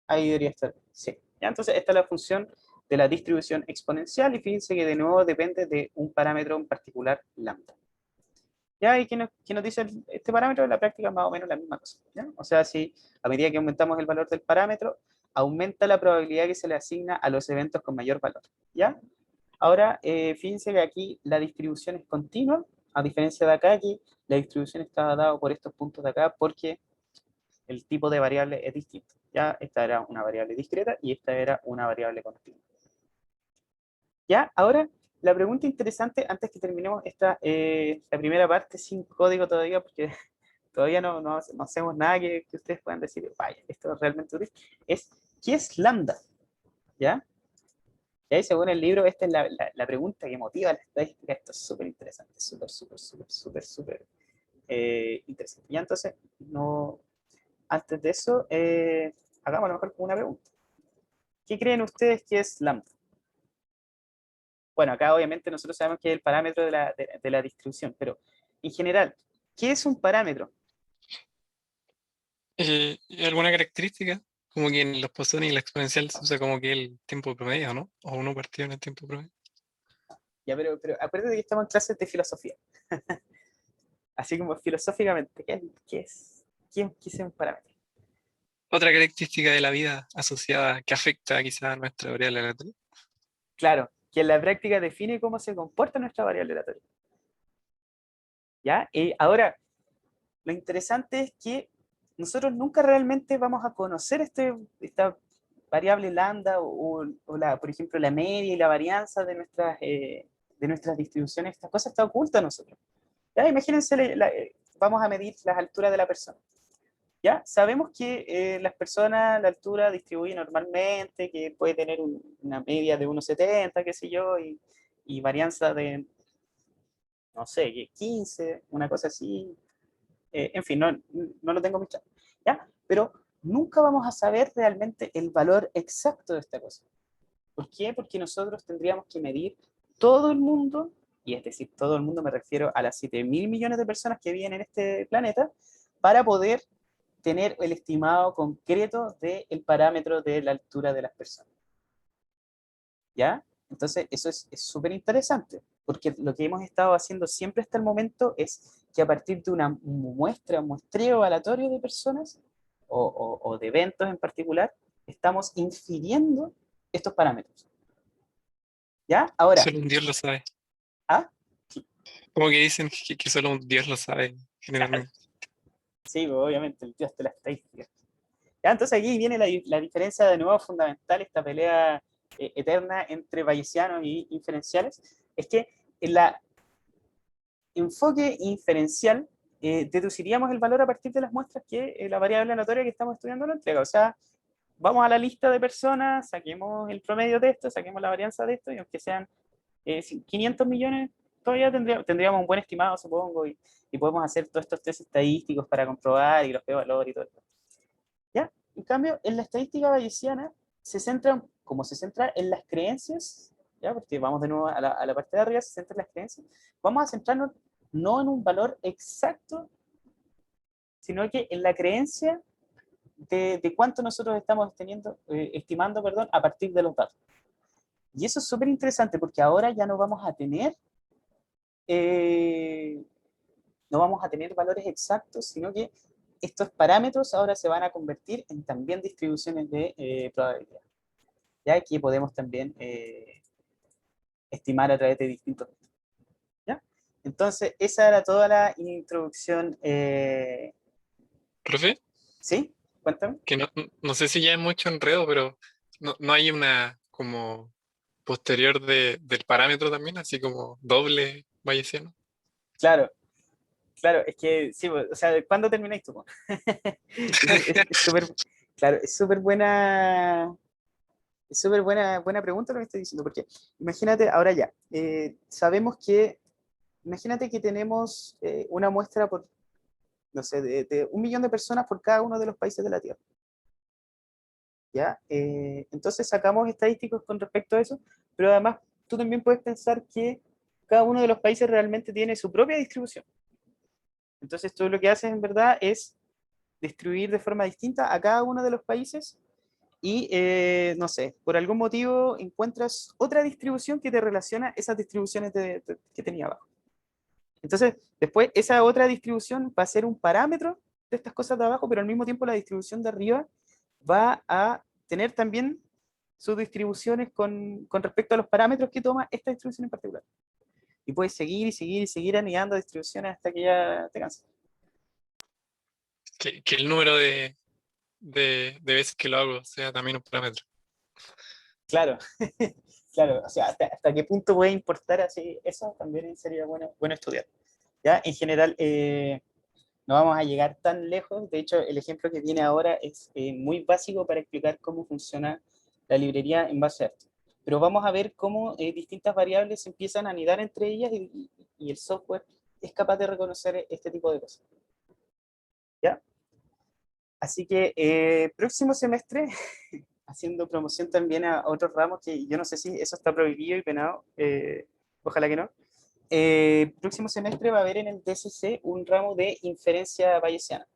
Ahí debería estar, sí. ¿Ya? Entonces, esta es la función de la distribución exponencial, y fíjense que de nuevo depende de un parámetro en particular, lambda. ¿Ya? ¿Y qué nos dice este parámetro? En la práctica más o menos la misma cosa, ¿ya? O sea, si a medida que aumentamos el valor del parámetro, aumenta la probabilidad que se le asigna a los eventos con mayor valor, ¿ya? Ahora, fíjense que aquí la distribución es continua, a diferencia de acá, aquí la distribución está dada por estos puntos de acá porque el tipo de variable es distinto, ¿ya? Esta era una variable discreta y esta era una variable continua. ¿Ya? Ahora, la pregunta interesante, antes que terminemos la primera parte sin código todavía, porque todavía no hacemos nada que ustedes puedan decir, vaya, esto es realmente útil, es, ¿qué es lambda? ¿Ya? Y ahí, según el libro, esta es la pregunta que motiva la estadística. Esto es súper interesante, súper interesante. Ya, entonces, antes de eso, hagamos a lo mejor una pregunta. ¿Qué creen ustedes que es lambda? Bueno, acá obviamente nosotros sabemos que es el parámetro de la distribución, pero en general, ¿qué es un parámetro? ¿Alguna característica? Como que en los posones y la exponencial se usa como que el tiempo promedio, ¿no? O uno partido en el tiempo promedio. Ya, pero acuérdate que estamos en clases de filosofía. Así como filosóficamente, ¿qué es un parámetro? Otra característica de la vida asociada que afecta quizá a nuestra variable aleatoria. Claro, que en la práctica define cómo se comporta nuestra variable aleatoria. ¿Ya? Ahora, lo interesante es que nosotros nunca realmente vamos a conocer esta variable lambda por ejemplo, la media y la varianza de nuestras distribuciones. Estas cosas están ocultas a nosotros. ¿Ya? Imagínense, vamos a medir las alturas de la persona. ¿Ya? Sabemos que las personas, la altura distribuye normalmente, que puede tener una media de 1,70, qué sé yo, y varianza de, no sé, 15, una cosa así. En fin, no lo tengo muy claro. ¿Ya? Pero nunca vamos a saber realmente el valor exacto de esta cosa. ¿Por qué? Porque nosotros tendríamos que medir todo el mundo, y es decir, todo el mundo me refiero a las 7.000 millones de personas que viven en este planeta, para poder tener el estimado concreto del parámetro de la altura de las personas. ¿Ya? Entonces, eso es súper interesante, porque lo que hemos estado haciendo siempre hasta el momento es que a partir de una muestra, un muestreo aleatorio de personas o de eventos en particular, estamos infiriendo estos parámetros. ¿Ya? Ahora, Solo un Dios lo sabe. ¿ah? Como que dicen que solo un Dios lo sabe, generalmente. Sí, pues, obviamente, el dios de la estadística. ¿Ya? Entonces aquí viene la diferencia de nuevo fundamental, esta pelea eterna entre bayesianos y inferenciales, es que en la enfoque inferencial deduciríamos el valor a partir de las muestras que la variable aleatoria que estamos estudiando nos entrega. O sea, vamos a la lista de personas, saquemos el promedio de esto, saquemos la varianza de esto, y aunque sean 500 millones, todavía tendríamos un buen estimado, supongo, y podemos hacer todos estos test estadísticos para comprobar y los p-valores y todo esto. ¿Ya? En cambio, en la estadística bayesiana se centra, como se centra en las creencias, ¿ya? Porque vamos de nuevo a la parte de arriba, se centra en las creencias, vamos a centrarnos no en un valor exacto, sino que en la creencia de cuánto nosotros estamos estimando, perdón, a partir de los datos. Y eso es súper interesante porque ahora ya eh, no vamos a tener valores exactos, sino que estos parámetros ahora se van a convertir en también distribuciones de probabilidad, ya que podemos también estimar a través de distintos métodos. ¿Ya? Entonces, esa era toda la introducción. Profe, ¿Sí? Cuéntame. que no sé si ya es mucho enredo, pero no hay una como posterior del parámetro también, así como doble bayesiano. Claro, claro, es que sí, o sea, ¿cuándo termináis tú? Es súper, claro, es súper buena pregunta lo que estoy diciendo, porque imagínate, ahora ya, sabemos que, imagínate que tenemos una muestra por, no sé, de 1 millón de personas por cada uno de los países de la Tierra. ¿Ya? Entonces sacamos estadísticos con respecto a eso, pero además tú también puedes pensar que cada uno de los países realmente tiene su propia distribución. Entonces tú lo que haces en verdad es distribuir de forma distinta a cada uno de los países y, no sé, por algún motivo encuentras otra distribución que te relaciona esas distribuciones que tenía abajo. Entonces, después esa otra distribución va a ser un parámetro de estas cosas de abajo, pero al mismo tiempo la distribución de arriba va a tener también sus distribuciones con respecto a los parámetros que toma esta distribución en particular. Y puedes seguir y seguir y seguir anidando distribuciones hasta que ya te canses. Que el número de veces que lo hago sea también un parámetro. Claro, claro, o sea, hasta qué punto puede importar así, eso también sería bueno estudiar. ¿Ya? En general, no vamos a llegar tan lejos, de hecho, el ejemplo que viene ahora es muy básico para explicar cómo funciona la librería en base a esto. Pero vamos a ver cómo distintas variables se empiezan a anidar entre ellas y el software es capaz de reconocer este tipo de cosas. ¿Ya? Así que próximo semestre, haciendo promoción también a otros ramos que yo no sé si eso está prohibido y penado, ojalá que no. Próximo semestre va a haber en el DSC un ramo de inferencia bayesiana.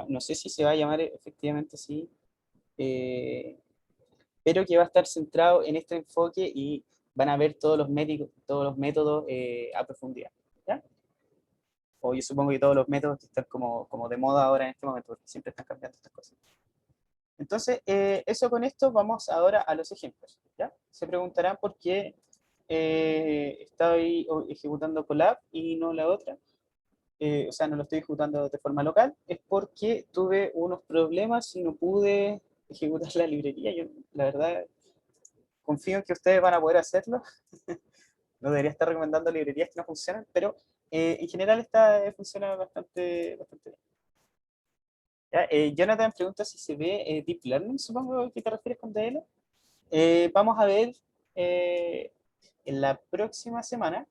No sé si se va a llamar efectivamente así, pero que va a estar centrado en este enfoque y van a ver todos los métodos a profundidad. ¿Ya? O yo supongo que todos los métodos que están como de moda ahora en este momento, porque siempre están cambiando estas cosas. Entonces, eso con esto, vamos ahora a los ejemplos. ¿Ya? Se preguntarán por qué estoy ejecutando Colab y no la otra, o sea, no lo estoy ejecutando de forma local, es porque tuve unos problemas y no pude ejecutar la librería. Yo, la verdad, confío en que ustedes van a poder hacerlo. No debería estar recomendando librerías que no funcionan, pero en general esta funciona bastante bien. ¿Ya? Jonathan pregunta si se ve Deep Learning, supongo que te refieres con DL. Vamos a ver en la próxima semana,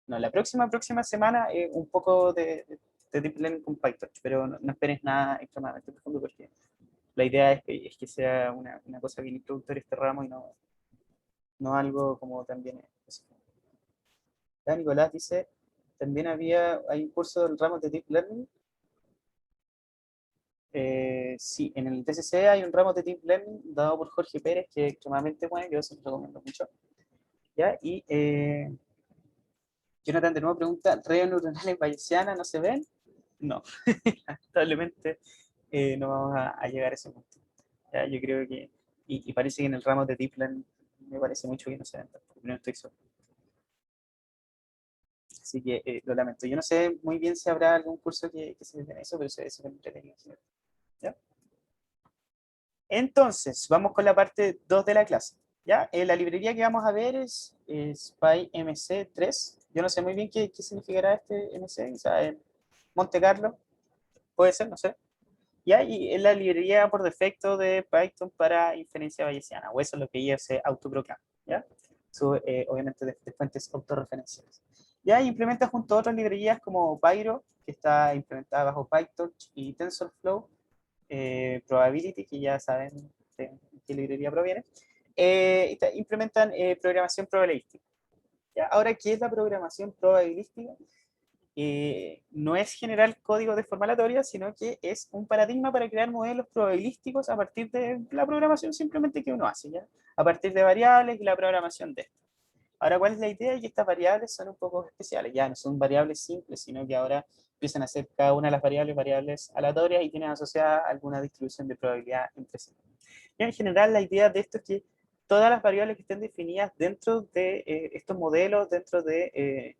no, la próxima semana un poco de Deep Learning con PyTorch, pero no esperes nada extremadamente profundo porque la idea es que sea una cosa bien introductoria este ramo y no algo como también específico. Ya, Nicolás dice, también hay un curso del ramo de Deep Learning. Sí, en el TCC hay un ramo de Deep Learning dado por Jorge Pérez, que es extremadamente bueno, yo se lo recomiendo mucho. ¿Ya? Y Jonathan de nuevo pregunta, ¿redes neuronales bayesianas no se ven? No, lamentablemente no vamos a llegar a ese punto. ¿Ya? Yo creo que, y parece que en el ramo de Deep Learning me parece mucho que no se ven, no estoy seguro. Así que lo lamento. Yo no sé muy bien si habrá algún curso que se dedique a eso, pero se ve súper entretenido. ¿Ya? Entonces, vamos con la parte 2 de la clase. ¿Ya? La librería que vamos a ver es PyMC3. Yo no sé muy bien qué significará este MC, o sea, Monte Carlo, puede ser, no sé. ¿Ya? Y es la librería por defecto de Python para inferencia bayesiana, o eso es lo que ella se autoproclama. ¿Ya? Obviamente de fuentes autorreferenciales. Ya implementa junto a otras librerías como Pyro, que está implementada bajo PyTorch, y TensorFlow, Probability, que ya saben de qué librería proviene, implementan programación probabilística. ¿Ya? Ahora, ¿qué es la programación probabilística? No es generar código de forma aleatoria, sino que es un paradigma para crear modelos probabilísticos a partir de la programación simplemente que uno hace, ¿ya? A partir de variables y la programación de esto. Ahora, ¿cuál es la idea? Que estas variables son un poco especiales, ya no son variables simples, sino que ahora empiezan a ser cada una de las variables aleatorias y tienen asociada alguna distribución de probabilidad entre sí. Y en general la idea de esto es que todas las variables que estén definidas dentro de estos modelos, dentro de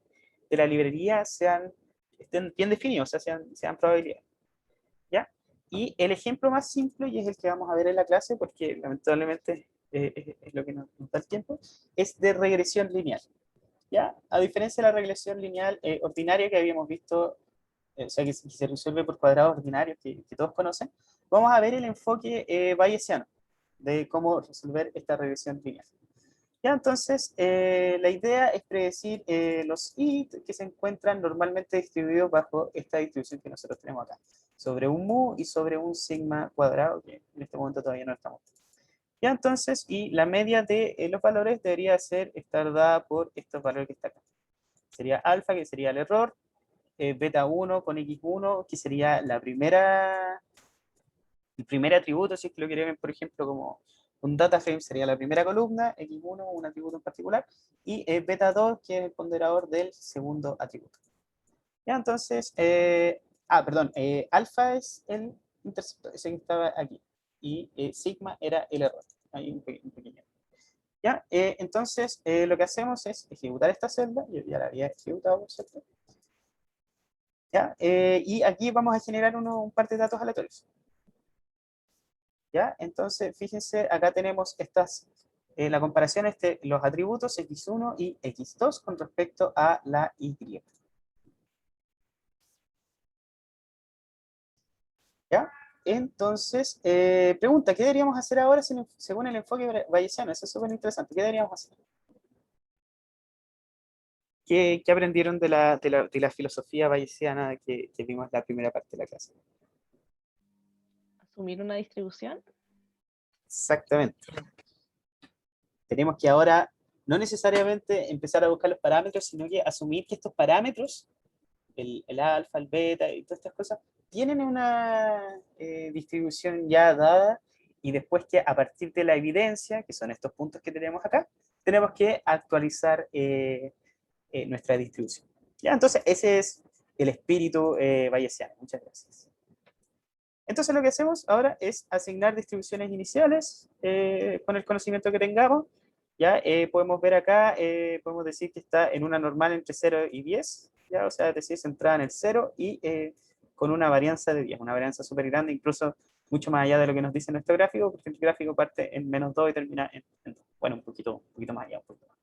la librería, estén bien definidos, o sea, sean probabilidades. ¿Ya? Y el ejemplo más simple, y es el que vamos a ver en la clase, porque lamentablemente es lo que nos da el tiempo, es de regresión lineal. ¿Ya? A diferencia de la regresión lineal ordinaria que habíamos visto, o sea, que se resuelve por cuadrados ordinarios que todos conocen, vamos a ver el enfoque bayesiano de cómo resolver esta regresión lineal. Ya, entonces, la idea es predecir los i que se encuentran normalmente distribuidos bajo esta distribución que nosotros tenemos acá, sobre un mu y sobre un sigma cuadrado, que en este momento todavía no estamos. Ya, entonces, y la media de los valores debería estar dada por estos valores que está acá. Sería alfa, que sería el error, beta 1 con x1, que sería el primer atributo, si es que lo quieren ver, por ejemplo, como un data frame sería la primera columna, x1, un atributo en particular, y beta 2, que es el ponderador del segundo atributo. Ya, entonces, perdón, alfa es el interceptor, ese que estaba aquí, y sigma era el error. Hay un pequeño. ¿Ya? Entonces, lo que hacemos es ejecutar esta celda, yo ya la había ejecutado, por cierto. ¿Ya? Y aquí vamos a generar un par de datos aleatorios. ¿Ya? Entonces, fíjense, acá tenemos la comparación entre los atributos x1 y x2 con respecto a la y. ¿Ya? Entonces, pregunta, ¿qué deberíamos hacer ahora según el enfoque bayesiano? Eso es súper interesante. ¿Qué deberíamos hacer? ¿Qué aprendieron de la filosofía bayesiana que vimos en la primera parte de la clase? Asumir una distribución. Exactamente. Tenemos que ahora no necesariamente empezar a buscar los parámetros, sino que asumir que estos parámetros, el alfa, el beta y todas estas cosas, tienen una distribución ya dada y después que a partir de la evidencia, que son estos puntos que tenemos acá, tenemos que actualizar nuestra distribución. ¿Ya? Entonces, ese es el espíritu bayesiano. Muchas gracias. Entonces, lo que hacemos ahora es asignar distribuciones iniciales con el conocimiento que tengamos Ya podemos ver acá, podemos decir que está en una normal entre 0 y 10, ya, o sea, es decir, centrada en el 0 y con una varianza de 10, una varianza súper grande, incluso mucho más allá de lo que nos dice nuestro gráfico, porque el gráfico parte en -2 y termina en 2. Bueno, un poquito más allá, un poquito más.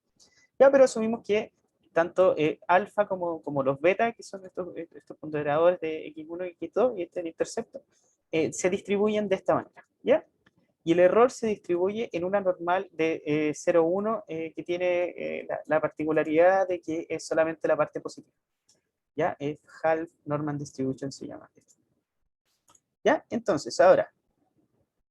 Ya, pero asumimos que tanto alfa como los beta, que son estos ponderadores de x1 y x2, y el intercepto, se distribuyen de esta manera, ¿ya? Y el error se distribuye en una normal de 0,1 que tiene la particularidad de que es solamente la parte positiva. ¿Ya? Es half Normal Distribution se llama. ¿Ya? Entonces, ahora,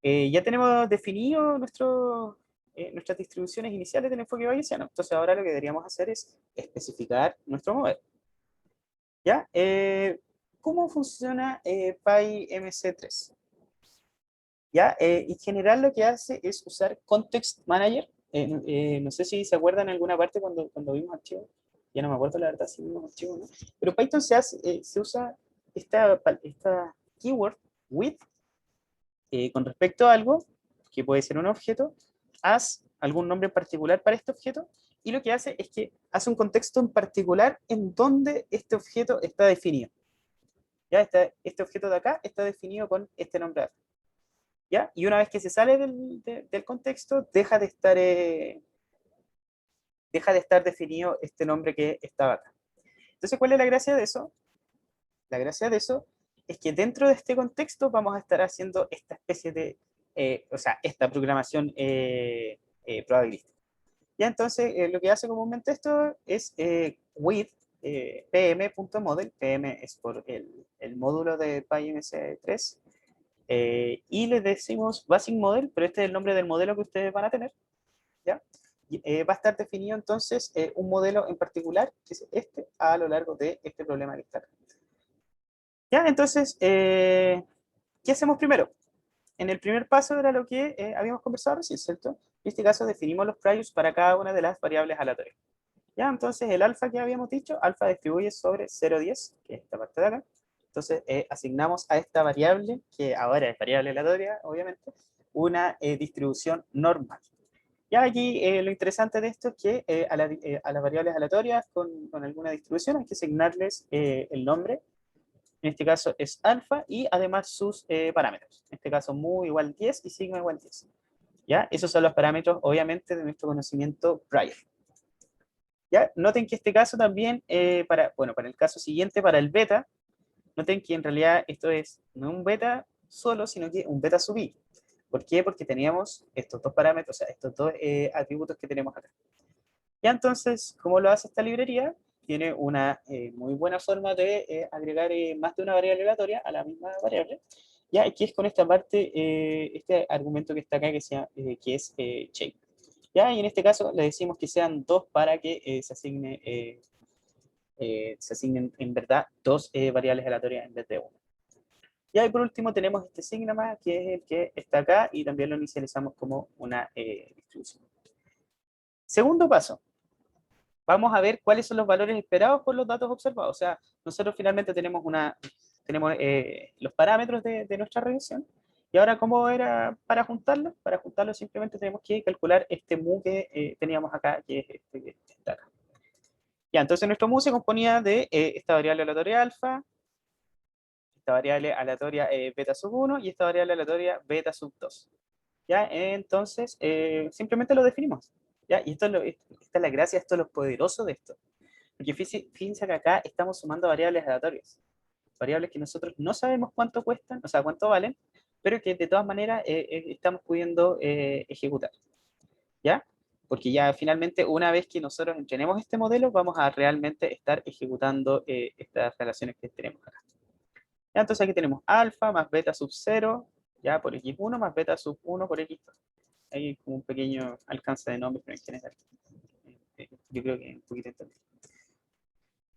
ya tenemos definido nuestras distribuciones iniciales del enfoque bayesiano. Entonces, ahora lo que deberíamos hacer es especificar nuestro modelo. ¿Ya? ¿Cómo funciona PyMC3? ¿Ya? En general lo que hace es usar Context Manager. No sé si se acuerdan en alguna parte cuando vimos archivos. Ya no me acuerdo la verdad si vimos archivos o no. Pero Python se usa esta keyword with con respecto a algo que puede ser un objeto, haz algún nombre en particular para este objeto, y lo que hace es que hace un contexto en particular en donde este objeto está definido. ¿Ya? Este objeto de acá está definido con este nombre de acá. ¿Ya? Y una vez que se sale del contexto, deja de estar definido este nombre que estaba acá. Entonces, ¿cuál es la gracia de eso? La gracia de eso es que dentro de este contexto vamos a estar haciendo esta especie de, o sea, esta programación probabilística. Ya, entonces, lo que hace comúnmente esto es with pm.model, pm es por el módulo de PyMC3, y le decimos basic model, pero este es el nombre del modelo que ustedes van a tener, ¿ya? Y, va a estar definido entonces un modelo en particular, que es este, a lo largo de este problema que está acá. ¿Ya? Entonces, ¿qué hacemos primero? En el primer paso era lo que habíamos conversado recién, ¿cierto? En este caso definimos los priors para cada una de las variables aleatorias. ¿Ya? Entonces, el alfa que habíamos dicho, alfa distribuye sobre 0,10, que es esta parte de acá. Entonces, asignamos a esta variable, que ahora es variable aleatoria, obviamente, una distribución normal. Ya aquí lo interesante de esto es que a las variables aleatorias con alguna distribución hay que asignarles el nombre. En este caso es alfa y además sus parámetros. En este caso mu igual 10 y sigma igual 10. ¿Ya? Esos son los parámetros, obviamente, de nuestro conocimiento prior. ¿Ya? Noten que este caso también, para el caso siguiente, para el beta, noten que en realidad esto es no un beta solo, sino que un beta sub i. ¿Por qué? Porque teníamos estos dos parámetros, o sea, estos dos atributos que tenemos acá. Ya entonces, ¿cómo lo hace esta librería? Tiene una muy buena forma de agregar más de una variable aleatoria a la misma variable, ya que es con esta parte, este argumento que está acá, que es shape. Ya, y en este caso le decimos que sean dos para que se asignen en verdad dos variables aleatorias en vez de una. Ya, y por último tenemos este sigma, que es el que está acá, y también lo inicializamos como una distribución. Segundo paso, vamos a ver cuáles son los valores esperados por los datos observados. O sea, nosotros finalmente tenemos los parámetros de nuestra regresión. Y ahora, ¿cómo era para juntarlos? Para juntarlos simplemente tenemos que calcular este mu que teníamos acá, que es este que está acá. Ya, entonces nuestro mu se componía de esta variable aleatoria alfa, esta variable aleatoria beta sub 1 y esta variable aleatoria beta sub 2. ¿Ya? Entonces, simplemente lo definimos. ¿Ya? Y esta es la gracia, esto es lo poderoso de esto. Porque fíjense que acá estamos sumando variables aleatorias. Variables que nosotros no sabemos cuánto cuestan, o sea, cuánto valen, pero que de todas maneras estamos pudiendo ejecutar. ¿Ya? Porque ya finalmente, una vez que nosotros entrenemos este modelo, vamos a realmente estar ejecutando estas relaciones que tenemos acá. ¿Ya? Entonces aquí tenemos alfa más beta sub 0, ya por x1 más beta sub 1 por x2. Hay como un pequeño alcance de nombres, pero en general yo creo que un poquito entendido.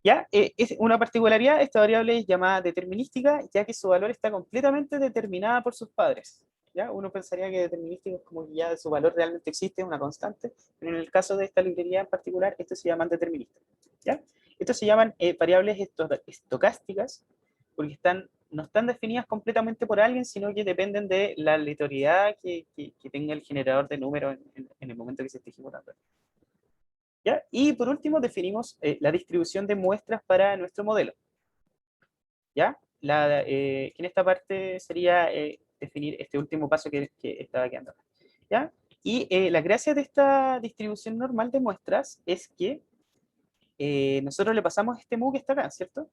¿Ya? Es una particularidad, esta variable es llamada determinística, ya que su valor está completamente determinada por sus padres. ¿Ya? Uno pensaría que determinístico es como que ya su valor realmente existe, es una constante, pero en el caso de esta librería en particular, estos se llaman deterministas. ¿Ya? Estos se llaman variables estocásticas, porque están no están definidas completamente por alguien, sino que dependen de la aleatoriedad que tenga el generador de números en el momento que se esté ejecutando. ¿Ya? Y por último definimos la distribución de muestras para nuestro modelo. ¿Ya? Que en esta parte sería definir este último paso que estaba quedando acá. ¿Ya? Y la gracia de esta distribución normal de muestras es que nosotros le pasamos este mu que está acá, ¿cierto?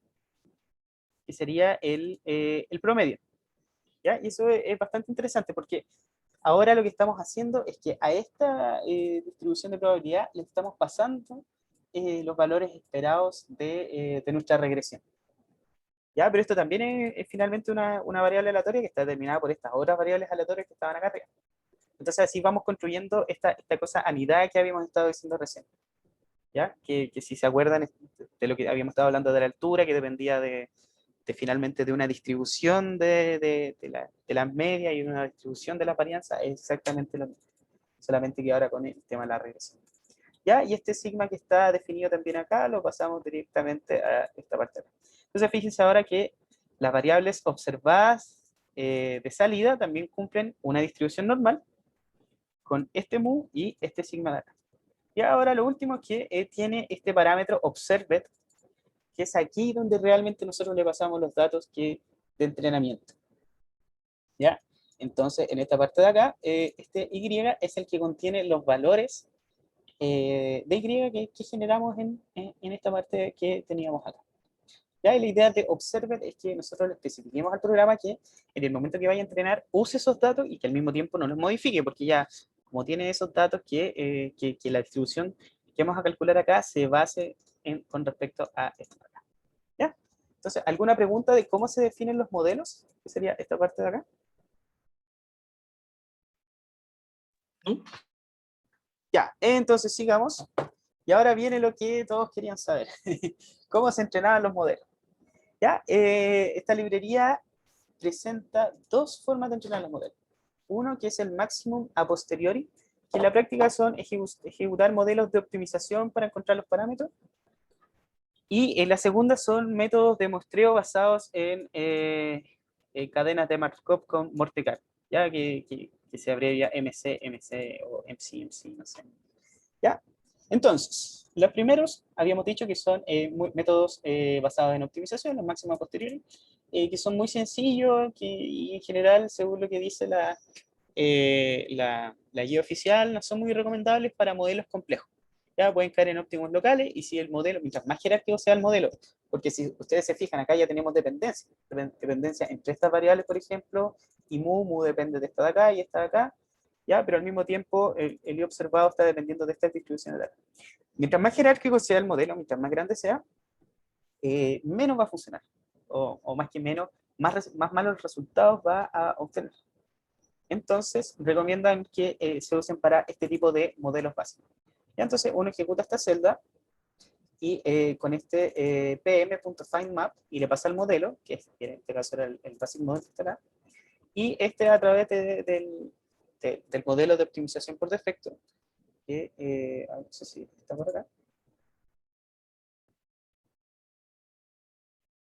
Que sería el promedio. ¿Ya? Y eso es bastante interesante porque ahora lo que estamos haciendo es que a esta distribución de probabilidad le estamos pasando los valores esperados de nuestra regresión. ¿Ya? Pero esto también es finalmente una variable aleatoria que está determinada por estas otras variables aleatorias que estaban acá arriba. Entonces así vamos construyendo esta cosa anidada que habíamos estado diciendo recién. ¿Ya? Que si se acuerdan de lo que habíamos estado hablando de la altura, que dependía finalmente de una distribución de las medias y una distribución de las varianzas, es exactamente lo mismo. Solamente que ahora con el tema de la regresión. ¿Ya? Y este sigma que está definido también acá, lo pasamos directamente a esta parte de acá. Entonces fíjense ahora que las variables observadas de salida también cumplen una distribución normal con este mu y este sigma de acá. Y ahora lo último es que tiene este parámetro observed, que es aquí donde realmente nosotros le pasamos los datos de entrenamiento. ¿Ya? Entonces, en esta parte de acá, este y es el que contiene los valores de y que generamos en esta parte que teníamos acá. ¿Ya? Y la idea de Observer es que nosotros le especifiquemos al programa que en el momento que vaya a entrenar use esos datos y que al mismo tiempo no los modifique, porque ya como tiene esos datos que la distribución que vamos a calcular acá se base con respecto a esto de acá. ¿Ya? Entonces, ¿alguna pregunta de cómo se definen los modelos? ¿Qué sería esta parte de acá? ¿No? Ya, entonces sigamos. Y ahora viene lo que todos querían saber. ¿Cómo se entrenaban los modelos? ¿Ya? Esta librería presenta dos formas de entrenar los modelos. Uno que es el maximum a posteriori, que en la práctica son ejecutar modelos de optimización para encontrar los parámetros. Y la segunda son métodos de muestreo basados en cadenas de Markov con Monte Carlo, ¿ya? Que se abrevia MC, MC o MC, MC, no sé. ¿Ya? Entonces, los primeros habíamos dicho que son métodos basados en optimización, los máximos a posteriori, que son muy sencillos y en general, según lo que dice la guía oficial, no son muy recomendables para modelos complejos. Ya pueden caer en óptimos locales y si el modelo, mientras más jerárquico sea el modelo, porque si ustedes se fijan, acá ya tenemos dependencia entre estas variables, por ejemplo, y mu depende de esta de acá y esta de acá, ¿ya? Pero al mismo tiempo el I observado está dependiendo de estas distribuciones de acá. Mientras más jerárquico sea el modelo, mientras más grande sea, menos va a funcionar, o más que menos, más malos resultados va a obtener. Entonces, recomiendan que se usen para este tipo de modelos básicos. ¿Ya? Entonces, uno ejecuta esta celda y con este pm.findMap y le pasa el modelo, que en este caso era el basic model que está acá, y este a través del modelo de optimización por defecto, que no sé si está por acá.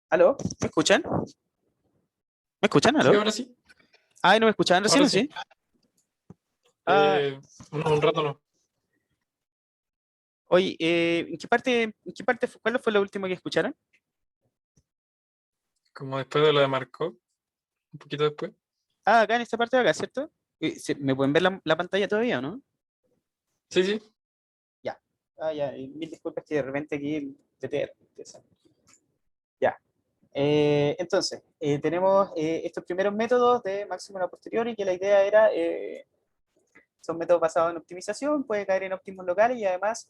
¿Aló? ¿Me escuchan? ¿Me escuchan? Sí, ¿Aló? ahora sí. Ah, ¿no me escuchaban recién Ahora o sí. sí? Ah, No, un rato no. oye, cuál fue lo último que escucharon? Como después de lo de Markov, un poquito después. Ah, acá en esta parte de acá, ¿cierto? ¿Me pueden ver la pantalla todavía o no? Sí, sí. Ya. Ah, ya, y mil disculpas que de repente aquí te ya. Entonces, tenemos estos primeros métodos de máximo a posteriori, que la idea era, son métodos basados en optimización, puede caer en óptimos locales y además,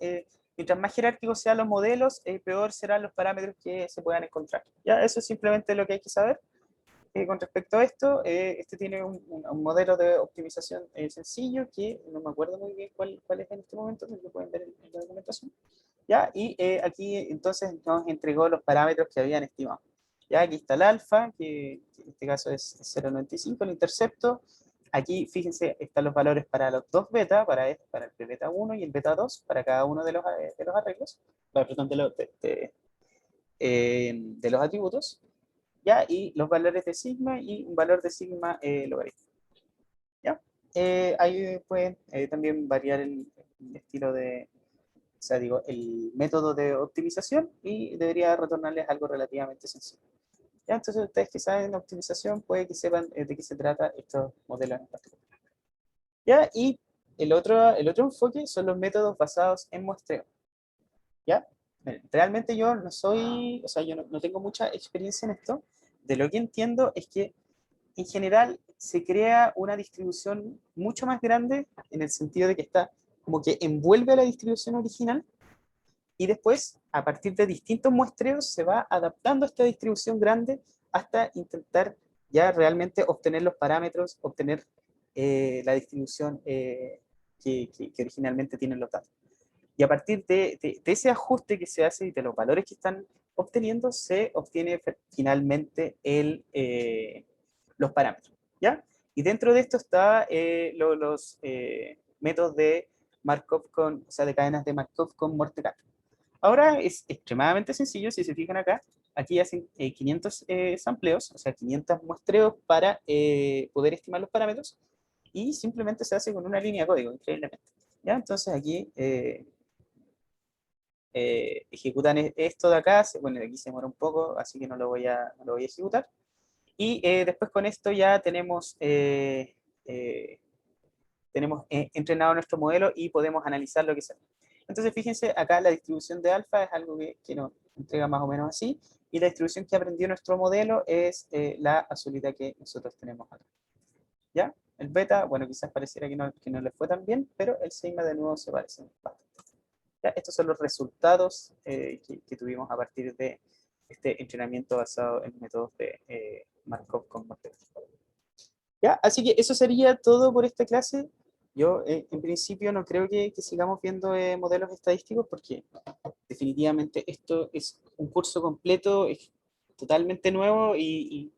mientras más jerárquicos sean los modelos, peor serán los parámetros que se puedan encontrar. Ya, eso es simplemente lo que hay que saber. Con respecto a esto, este tiene un modelo de optimización sencillo que no me acuerdo muy bien cuál es en este momento, lo pueden ver en la documentación. ¿Ya? Y aquí entonces nos entregó los parámetros que habían estimado. Ya, aquí está el alfa, que en este caso es 0,95, el intercepto. Aquí, fíjense, están los valores para los dos beta, para el beta 1 y el beta 2, para cada uno de los arreglos, perdón, de los atributos. ¿ya? Y los valores de sigma y un valor de sigma logaritmo, ¿ya? Ahí pueden también variar el estilo de, o sea, digo, el método de optimización y debería retornarles algo relativamente sencillo. ¿Ya? Entonces ustedes que saben de optimización puede que sepan de qué se trata estos modelos en particular. ¿Ya? Y el otro enfoque son los métodos basados en muestreo. ¿Ya? Realmente yo no soy, o sea, yo no tengo mucha experiencia en esto. De lo que entiendo es que en general se crea una distribución mucho más grande en el sentido de que está como que envuelve a la distribución original y después, a partir de distintos muestreos, se va adaptando a esta distribución grande hasta intentar ya realmente obtener los parámetros, obtener la distribución que originalmente tienen los datos. Y a partir de ese ajuste que se hace y de los valores que están obteniendo, se obtiene finalmente los parámetros, ¿ya? Y dentro de esto está los métodos de Markov o sea, de cadenas de Markov con Mortecap. Ahora es extremadamente sencillo, si se fijan acá, aquí hacen 500 sampleos, o sea, 500 muestreos para poder estimar los parámetros, y simplemente se hace con una línea de código, increíblemente. ¿Ya? Entonces aquí ejecutan esto de acá, bueno, aquí se demora un poco, así que no lo voy a ejecutar. Y después con esto ya tenemos entrenado nuestro modelo y podemos analizar lo que sale. Entonces fíjense, acá la distribución de alfa es algo que nos entrega más o menos así, y la distribución que aprendió nuestro modelo es la azulita que nosotros tenemos acá. ¿Ya? El beta, bueno, quizás pareciera que no le fue tan bien, pero el sigma de nuevo se parece bastante. ¿Ya? Estos son los resultados que tuvimos a partir de este entrenamiento basado en métodos de Markov con Mortecap. ¿Ya? Así que eso sería todo por esta clase. Yo, en principio, no creo que sigamos viendo modelos estadísticos porque definitivamente esto es un curso completo, es totalmente nuevo y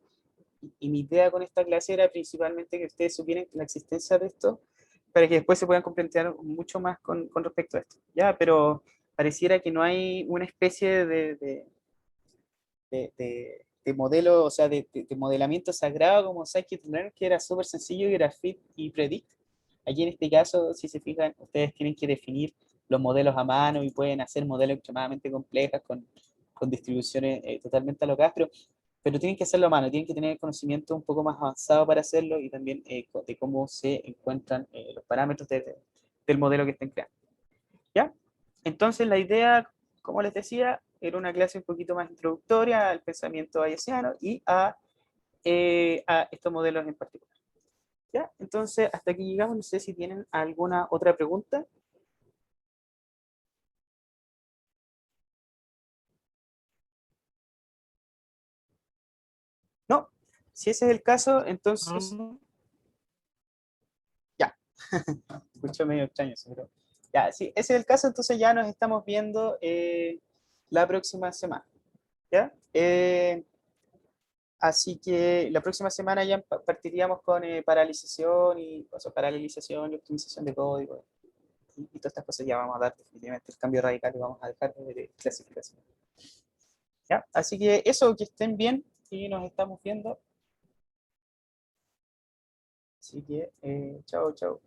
mi idea con esta clase era principalmente que ustedes supieran la existencia de esto para que después se puedan comprender mucho más con respecto a esto. ¿Ya? Pero pareciera que no hay una especie de modelo, o sea, de modelamiento sagrado como scikit-learn, que era súper sencillo y era fit y predict. Aquí en este caso, si se fijan, ustedes tienen que definir los modelos a mano y pueden hacer modelos extremadamente complejos con distribuciones totalmente alocadas, pero tienen que hacerlo a mano, tienen que tener conocimiento un poco más avanzado para hacerlo y también de cómo se encuentran los parámetros del modelo que estén creando. ¿Ya? Entonces la idea, como les decía, era una clase un poquito más introductoria al pensamiento bayesiano y a estos modelos en particular. ¿Ya? Entonces, hasta aquí llegamos. No sé si tienen alguna otra pregunta. No, si ese es el caso, entonces, ya. Escucho medio extraño eso, pero ya, si ese es el caso, entonces ya nos estamos viendo la próxima semana. ¿Ya? Así que la próxima semana ya partiríamos con paralización paralelización y optimización de código y todas estas cosas ya vamos a dar definitivamente el cambio radical y vamos a dejar de clasificación. ¿Ya? Así que eso, que estén bien y nos estamos viendo. Así que, chao, chao.